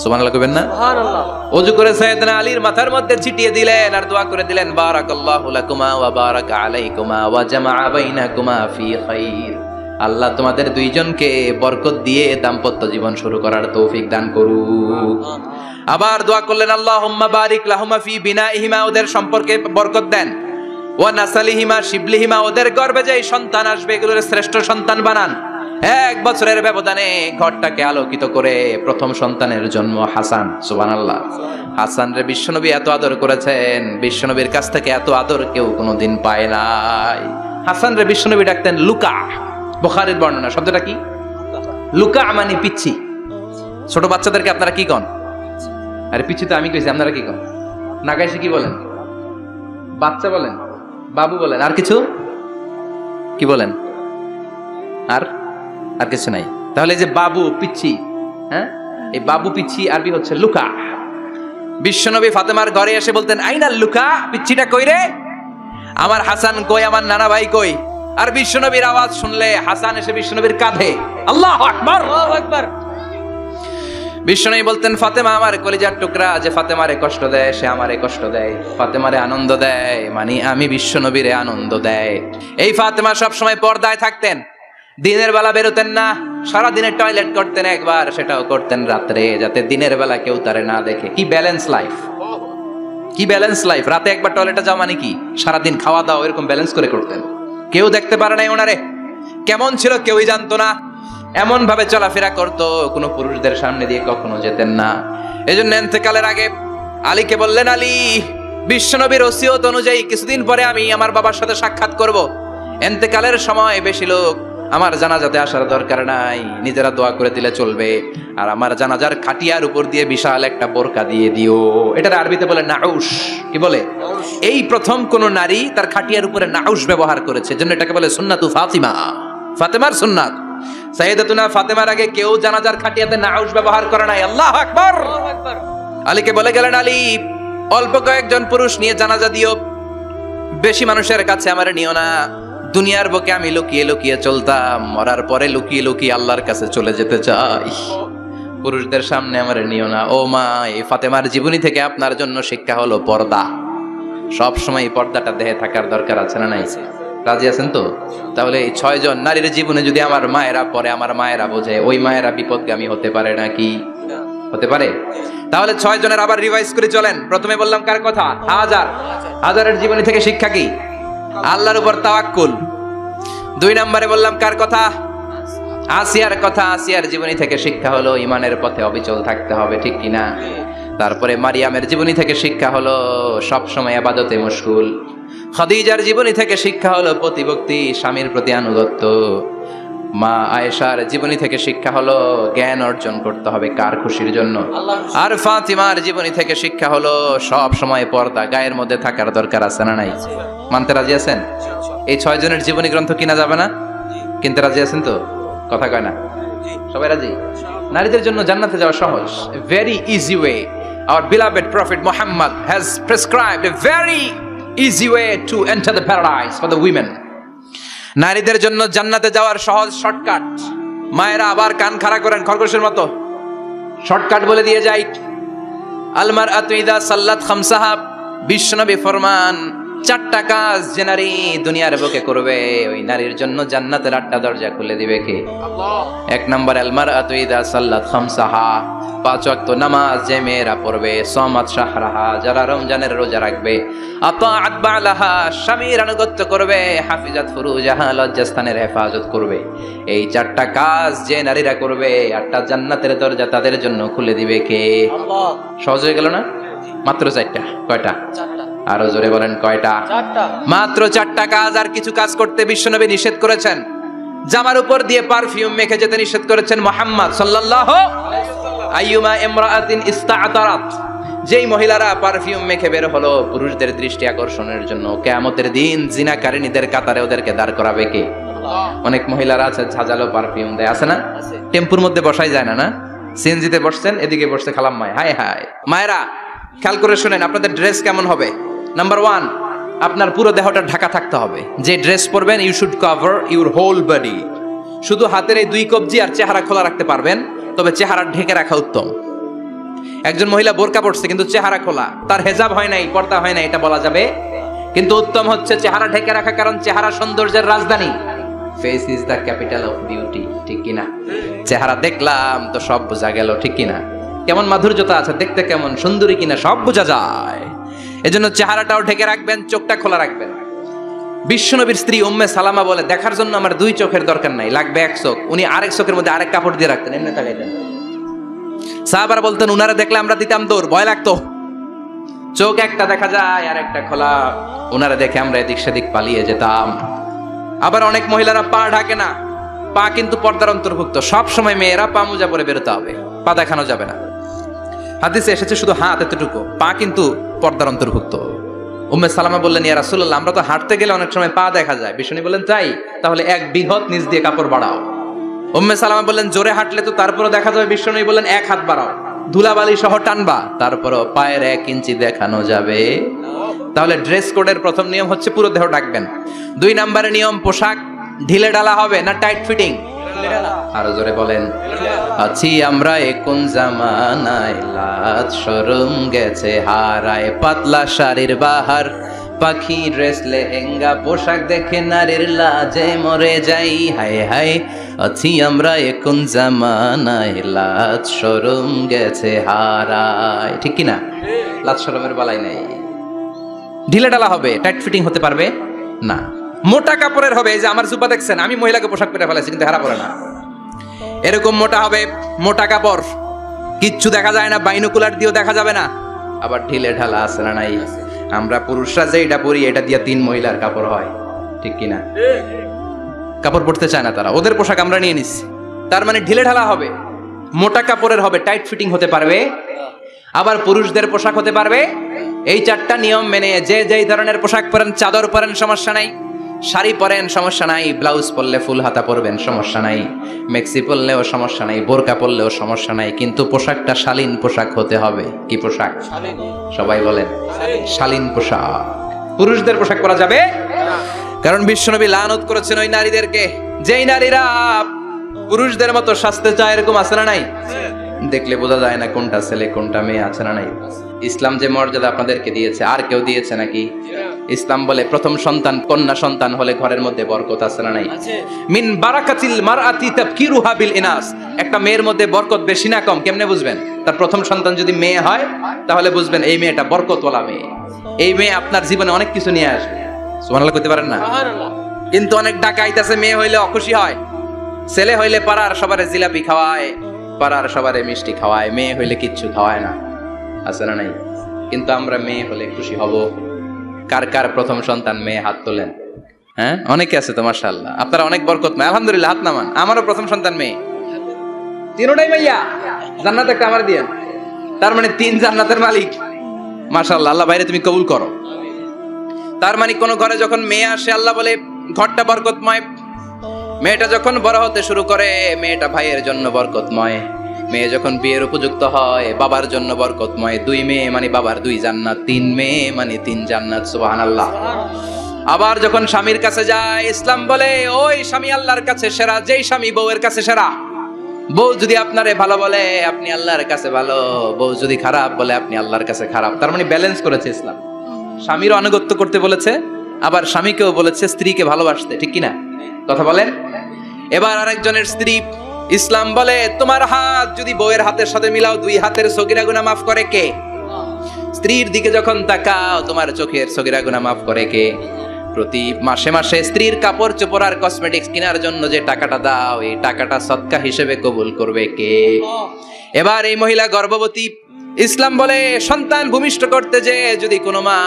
সুবহানাল্লাহ কইবেন না? সুবহানাল্লাহ। অজু করে সাইয়েদনা আলীর মাথার মধ্যে ছিটিয়ে দিলেন আর দোয়া করে দিলেন, বারাকাল্লাহু লাকুমা ওয়া বারাকা আলাইকুমা ওয়া জামাআ বাইনাকুমা ফি খাইর। আল্লাহ তোমাদের দুইজনকে বরকত দিয়ে দাম্পত্য জীবন শুরু করার তৌফিক দান করুক। আবার দোয়া করলেন, আল্লাহুম্মা বারিক লাহুমা ফি বিনাইহিমা, ওদের সম্পর্কে বরকত দেন। ওয়া নাসালিহিমা শিবলিহিমা, ওদের গর্ভে যে সন্তান আসবে এগুলোর শ্রেষ্ঠ সন্তান বানান। 1 বছরের ব্যবধানে ঘরটাকে আলোকিত করে প্রথম সন্তানের জন্ম হাসান। সুবহানাল্লাহ। হাসান রে বিশ্বনবী এত আদর করেছেন, বিশ্বনবীর কাছ থেকে এত আদর কেউ কোনোদিন পায় নাই। হাসান রে বিশ্বনবী ডাকতেন লুকা। বুখারীর বর্ণনা, শব্দটা কি? লুকা মানে পিচ্ছি। ছোট বাচ্চাদেরকে আপনারা কি কন? আরে পিচ্ছি তো আমি কইছি, আপনারা কি কন? নাগাইছে কি বলেন? বাচ্চা বলেন, বাবু বলেন, আর কিছু কি বলেন? আর আর কিছু নাই। তাহলে যে বাবু পিচ্ছি, হ্যাঁ, এই বাবু পিচ্ছি আরবি হচ্ছে লুকা। বিশ্বনবী ফাতেমার ঘরে এসে বলতেন, আইনা লুকা, পিচ্ছিটা কই রে? আমার হাসান কই, আমার নানা ভাই কই? আর বিশ্বনবীর আওয়াজ শুনলে হাসান এসে বিশ্বনবীর কাঁধে, আল্লাহু আকবার, আল্লাহু আকবার। বিশ্বনবী বলতেন, ফাতেমা আমার কলিজার টুকরা, যে ফাতেমারে কষ্ট দেয় সে আমারে কষ্ট দেয়, ফাতেমারে আনন্দ দেয় মানে আমি বিশ্বনবীরে আনন্দ দেয়। এই ফাতেমা সব সময় পর্দায় থাকতেন, দিনের বেলা বেরোতেন না, সারা দিনে টয়লেট করতেন একবার, সেটাও করতেন রাত্রে, যাতে দিনের বেলা কেউ তারে না দেখে। কি ব্যালেন্স লাইফ, কি ব্যালেন্স লাইফ! রাতে একবার টয়লেটে যাওয়া মানে কি সারাদিন খাওয়া দাওয়া এরকম ব্যালেন্স করে করতেন। কেউ দেখতে পারে নাই ওনারে, কেমন ছিল কেউই জানতো না। এমন ভাবে চলাফেরা করতো, কোনো পুরুষদের সামনে দিয়ে কখনো যেতেন না। এজন্য ইন্তেকালের আগে আলীকে বললেন, আলী, বিশ্বনবীর ওসিয়ত অনুযায়ী কিছুদিন পরে আমি আমার বাবার সাথে সাক্ষাৎ করব। ইন্তেকালের সময় বেশি লোক আমার জানাজাতে আসার দরকার নাই, নিজেরা দোয়া করে দিলে চলবে। আর আমার জানাজার খাটিয়ার উপর দিয়ে বিশাল একটা বোরকা দিয়ে দিও। এটার আরবিতে বলে নাউশ। কি বলে? এই প্রথম কোন নারী তার খাটিয়ার উপরে নাউশ ব্যবহার করেছে, জন্য এটাকে বলে সুন্নাতু ফাতিমা, ফাতেমার সুন্নাত। সাইয়েদাতুনা ফাতেমার আগে কেউ জানাজার খাটিয়াতে নাউশ ব্যবহার করে নাই। আল্লাহু আকবার। আলীকে বলে গেলেন, আলী, অল্প কয়েকজন পুরুষ নিয়ে জানাজা দিও, বেশি মানুষের কাছে আমারে নিও না। দুনিয়ার বুকে আমি লুকিয়ে লুকিয়ে চলতাম, মরার পরে লুকিয়ে লুকিয়ে আল্লাহর কাছে চলে যেতে চাই, পুরুষদের সামনে আমারে নিও না। ও মা, এই ফাতেমার জীবনী থেকে আপনার জন্য শিক্ষা হলো পর্দা। সব সময় এই পর্দাটা দেহে থাকার দরকার আছে না নাই? রাজি আছেন তো? তাহলে এই 6 জন নারীর জীবনে যদি আমার মায়েরা পড়ে, আমার মায়েরা বোঝে, ওই মায়েরা বিপদগামী হতে পারে নাকি? হতে পারে। তাহলে 6 জনের আবার রিভাইজ করে চলেন। প্রথমে বললাম কার কথা? হাজারের জীবনী থেকে শিক্ষা কি? আল্লাহর উপর তাওয়াক্কুল। 2 নম্বরে বললাম কার কথা? আসিয়ার কথা। আসিয়ার জীবনী থেকে শিক্ষা হলো ঈমানের পথে অবিচল থাকতে হবে, ঠিক কিনা? তারপরে মারিয়ামের জীবনী থেকে শিক্ষা হলো সব সময় ইবাদতে মশগুল। খাদিজার জীবনী থেকে শিক্ষা হলো প্রতিভক্তি, স্বামীর প্রতি আনুগত্য। মা আয়েশার জীবনী থেকে শিক্ষা হলো জ্ঞান অর্জন করতে হবে কার খুশির জন্য। আর ফাতিমার জীবনী থেকে শিক্ষা হলো সব সময় পর্দা, গায়ের মধ্যে থাকার দরকার আছে না নাই? মানতে রাজি আছেন? এই 6 জনের জীবনী গ্রন্থ কিনা যাবে না? কিনতে রাজি আছেন তো? কথা কয় না? সবাই রাজি? নারীদের জন্য জান্নাতে যাওয়া সহজ, very easy way. Our beloved Prophet Muhammad has prescribed a very easy way to enter the paradise for the women. নারীদের জন্য জান্নাতে যাওয়ার সহজ শর্টকাট। মায়েরা আবার কান খাড়া করেন খরগোশের মতো, শর্টকাট বলে দিয়ে যাই। আল মারআতু ইযা সাল্লাত খামসাহা, বিশ্বনবী ফরমান 4টা কাজ যে নারী দুনিয়ার বুকে করবে, ওই নারীর জন্য জান্নাতের 8টা দরজা খুলে দিবে কে? আল্লাহ। 1 নম্বর, আল মারআতু ইযা সাল্লাত খামসাহা, 5 ওয়াক্ত নামাজ যে মেয়েরা পড়বে, সামাত শাহরাহা, যারা রমজানের রোজা রাখবে, আতাআত বালাহা, স্বামীর আনুগত্য করবে, হাফিজাত ফুরুজাহা, লজ্জাস্থানের হেফাজত করবে। এই 4টা কাজ যে নারীরা করবে, 8টা জান্নাতের দরজা তাদের জন্য খুলে দিবে কে? আল্লাহ। সহজ হয়ে গেল না? মাত্র 4টা। কয়টা? 4টা। আরো জোরে বলেন, কয়টা? 4টা। মাত্র 4টা কাজ। আর কিছু কাজ করতে বিশ্বনবী নিষেধ করেছেন। জামার উপর দিয়ে পারফিউম মেখে যেতে নিষেধ করেছেন মুহাম্মদ সাল্লাল্লাহু আলাইহি ওয়াসাল্লাম। আইয়ুমা ইমরাআতিন ইস্তাআতারাত, যেই মহিলারা পারফিউম মেখে বের হলো পুরুষদের দৃষ্টি আকর্ষণের জন্য, কিয়ামতের দিন জিনাকারিনীদের কাতারে ওদেরকে দাঁড় করাবে কে? আল্লাহ। অনেক মহিলারা আছে ঝাঁঝালো পারফিউম দেয়, আছে না? টেম্পুর মধ্যে বসাই যায় না, না? সিএনজিতে বসছেন, এদিকে বসছে খালাম্মায়, হায় হায়। মায়েরা খেয়াল করে শুনেন, আপনাদের ড্রেস কেমন হবে? নাম্বার 1, আপনার পুরো দেহটা ঢাকা থাকতে হবে। যে ড্রেস পরবেন, you should cover your whole body. শুধু হাতের এই 2 কবজি আর চেহারা খোলা রাখতে পারবেন, তবে চেহারা ঢেকে রাখা উত্তম। একজন মহিলা বোরকা পড়ছে কিন্তু চেহারা খোলা, তার হেজাব হয় নাই, পর্দা হয় নাই, এটা বলা যাবে, কিন্তু উত্তম হচ্ছে চেহারা ঢেকে রাখা, কারণ চেহারা সৌন্দর্যের রাজধানী। Face is the capital of beauty, ঠিক কিনা? চেহারা দেখলাম তো সব বোঝা গেল, ঠিক কিনা? কেমন মাধুর্যতা আছে, দেখতে কেমন সুন্দরী কিনা সব বোঝা যায়। এজন্য চেহারাটাও ঢেকে রাখবেন, চোখটা খোলা রাখবেন। বিশ্বনবীর স্ত্রী উম্মে সালামা বলে, দেখার জন্য আমার 2 চোখের দরকার নাই, লাগবে 1 চোখ। উনি আরেক চোখের মধ্যে আরেক কাপড় দিয়ে রাখতেন, এমনি তাকাইতেন। সাহাবারা বলতেন উনারা দেখলে আমরা দিতাম দৌড়, ভয় লাগতো। চোখ একটা দেখা যায় আর একটা খোলা, উনারা দেখে আমরা এদিক সেদিক পালিয়ে যেতাম। আবার অনেক মহিলারা পা ঢাকে না, পা কিন্তু পর্দার অন্তর্ভুক্ত। সব সময় মেয়েরা পা মোজা পরে বেরোতে হবে, পা দেখানো যাবে না। হাদিসে এসেছে শুধু হাত এতটুকু, পা কিন্তু পর্দার অন্তর্ভুক্ত। উম্মে সালামা বললেন, ইয়া রাসূলুল্লাহ, আমরা তো হাঁটতে গেলে অনেক সময় পা দেখা যায়। বিষ্ণু বললেন, তাই? তাহলে 1 বিঘত নিচ দিয়ে কাপড় বাড়াও। উম্মে সালামা বললেন, জোরে হাঁটলে তো তারপরও দেখা যাবে। বিষ্ণু বললেন, 1 হাত বাড়াও, ধুলাবালি সহ টানবা, তারপরও পায়ের 1 ইঞ্চি দেখানো যাবে। তাহলে ড্রেস কোডের প্রথম নিয়ম হচ্ছে পুরো দেহ ঢাকবেন। 2 নম্বরের নিয়ম, পোশাক ঢিলে ঢালা হবে না টাইট ফিটিং? আরো জোরে বলেন। আছি আমরা কোন জামানায়, লাজ শরম গেছে হারায়, পাতলা শাড়ির বাহার, পাখি ড্রেস লেহেঙ্গা, পোশাক দেখে নারীর লাজে মরে যাই, হায় হায়। আছি আমরা কোন জামানায়, লাজ শরম গেছে হারায়, ঠিক কিনা? লাজ শরমের বালাই নেই। ঢিলে ঢালা হবে, টাইট ফিটিং হতে পারবে না। মোটা কাপড়ের হবে, এই যে আমার জুব্বা দেখছেন, আমি মহিলাকে পোশাক পরে ফেলেছি কিন্তু হেরা পরে না, এরকম মোটা হবে, মোটা কাপড়, কিচ্ছু দেখা যায় না, বাইনোকুলার দিয়েও দেখা যাবে না। আবার ঢিলে ঢালা আছে না নাই? আমরা পুরুষরা যে এটা পরি, এটা দিয়ে 3 মহিলার কাপড় হয়, ঠিক কিনা? কাপড় পরতে চায় না তারা, ওদের পোশাক আমরা নিয়ে নিচ্ছি। তার মানে ঢিলে ঢালা হবে, মোটা কাপড়ের হবে, টাইট ফিটিং হতে পারবে। আবার পুরুষদের পোশাক হতে পারবে। এই 4টা নিয়ম মেনে যে যেই ধরনের পোশাক পরেন, চাদর পরেন সমস্যা নাই, শাড়ি পরেন সমস্যা নাই, ব্লাউজ পরলে ফুল হাতা পরবেন সমস্যা নাই, মেক্সি পরলেও সমস্যা নাই, বোরকা পরলেও সমস্যা নাই, কিন্তু পোশাকটা শালীন পোশাক হতে হবে। কি পোশাক? সবাই বলেন, শালীন পোশাক। পুরুষদের পোশাক পরা যাবে, কারণ বিশ্বনবী লানত করেছেন ওই নারীদেরকে, যেই নারীরা পুরুষদের মতো সাজতে চায়। এরকম আছে না নাই? দেখলে বোঝা যায় না কোনটা ছেলে কোনটা মেয়ে, আছে না নাই? ইসলাম যে মর্যাদা আপনাদেরকে দিয়েছে, আর কেউ দিয়েছে নাকি? ইসলাম বলে প্রথম সন্তান কন্যা সন্তান হলে ঘরের মধ্যে বরকত, আছে না নাই? মিন বারাকাতিল মারআতি তাবকিরুহা বিল ইনাস। একটা মেয়ের মধ্যে বরকত বেশি না কম কেমনে বুঝবেন? তার প্রথম সন্তান যদি মেয়ে হয়, তাহলে বুঝবেন এই মেয়েটা বরকতওয়ালা মেয়ে। এই মেয়ে আপনার জীবনে অনেক কিছু নিয়ে আসবে। সুবহানাল্লাহ কইতে পারেন না? কিন্তু অনেক ডাকাইত আছে, মেয়ে হইলে অখুশি হয়। ছেলে হইলে পাড়ার সবারে জিলাপি খাওয়ায়, পাড়ার সবারে মিষ্টি খাওয়ায়, মেয়ে হইলে কিচ্ছু খাওয়ায় না, আছে না নাই? কিন্তু আমরা মেয়ে হলে খুশি হব। কার কার প্রথম সন্তান মেয়ে? হাত তোলেন। হ্যাঁ, অনেকে আছে তো মাশাআল্লাহ, আপনারা অনেক বরকতময়, আলহামদুলিল্লাহ, হাত নামান। আমারও প্রথম সন্তান মেয়ে, 3টাই মাইয়া। জান্নাত একটা আমার দিয়েন, তার মানে 3 জান্নাতের মালিক। মাশাআল্লাহ, আল্লাহ বাইরে তুমি কবুল করো। তার মানে কোন ঘরে যখন মেয়ে আসে, আল্লাহ বলে ঘরটা বরকতময়। মেয়েটা যখন বড় হতে শুরু করে, মেয়েটা ভাইয়ের জন্য বরকতময়। মেয়ে যখন বিয়ের উপযুক্ত হয়, বাবার জন্য বরকতময়। 2 মেয়ে মানে বাবার 2 জান্নাত, 3 মেয়ে মানে 3 জান্নাত। সুবহানাল্লাহ। আবার যখন স্বামীর কাছে যায়, ইসলাম বলে ওই স্বামী আল্লাহর কাছে সেরা, যেই স্বামী বউয়ের কাছে সেরা। বউ যদি আপনারে ভালো বলে, আপনি আল্লাহর কাছে ভালো। বউ যদি খারাপ বলে, আপনি আল্লাহর কাছে খারাপ। তার মানে ব্যালেন্স করেছে ইসলাম। স্বামীর আনুগত্য করতে বলেছে, আবার স্বামীকেও বলেছে স্ত্রীকে ভালোবাসতে, ঠিক কিনা? কথা বলেন। এবার আরেকজনের স্ত্রী, ইসলাম বলে তোমার হাত যদি বউয়ের হাতের সাথে মিলাও, 2 হাতের সগীরা গুনাহ মাফ করে কে? স্ত্রীর দিকে যখন তাকাও, তোমার চোখের সগীরা গুনাহ মাফ করে কে? প্রতি মাসে মাসে স্ত্রীর কাপড় চোপড় আর কসমেটিক্স কেনার জন্য যে টাকাটা দাও, এই টাকাটা সদকা হিসেবে কবুল করবে কে? এবার এই মহিলা গর্ভবতী, ইসলাম বলে সন্তান ভূমিষ্ঠ করতে যে যদি কোনো মা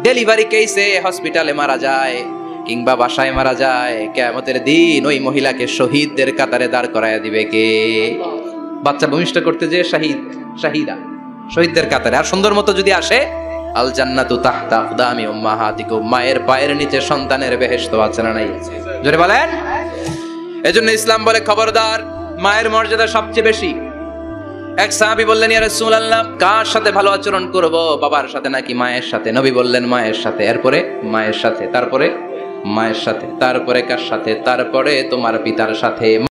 ডেলিভারি কেসে হসপিটালে মারা যায় কিংবা বাসায় মারা যায়, কিয়ামতের দিন ওই মহিলাকে শহীদদের কাতারে দাঁড় করায় দিবে কে? বাচ্চা ভূমিষ্ঠ করতে যে শাহিদা, শহীদদের কাতারে। আর সুন্দর মতো যদি আসে, আল জান্নাতু তাহতা আকদামি উম্মাহাতিকুম, মায়ের পায়ের নিচে সন্তানের বেহেশত, আছে না নাই? জোরে বলেন। এজন্য ইসলাম বলে খবরদার, মায়ের মর্যাদা সবচেয়ে বেশি। এক সাহাবী বললেন, ইয়া রাসূলুল্লাহ, কার সাথে ভালো আচরণ করব? বাবার সাথে নাকি মায়ের সাথে? নবী বললেন মায়ের সাথে, এরপরে মায়ের সাথে, তারপরে মায়ের সাথে, তারপরে কার সাথে? তারপরে তোমার পিতার সাথে।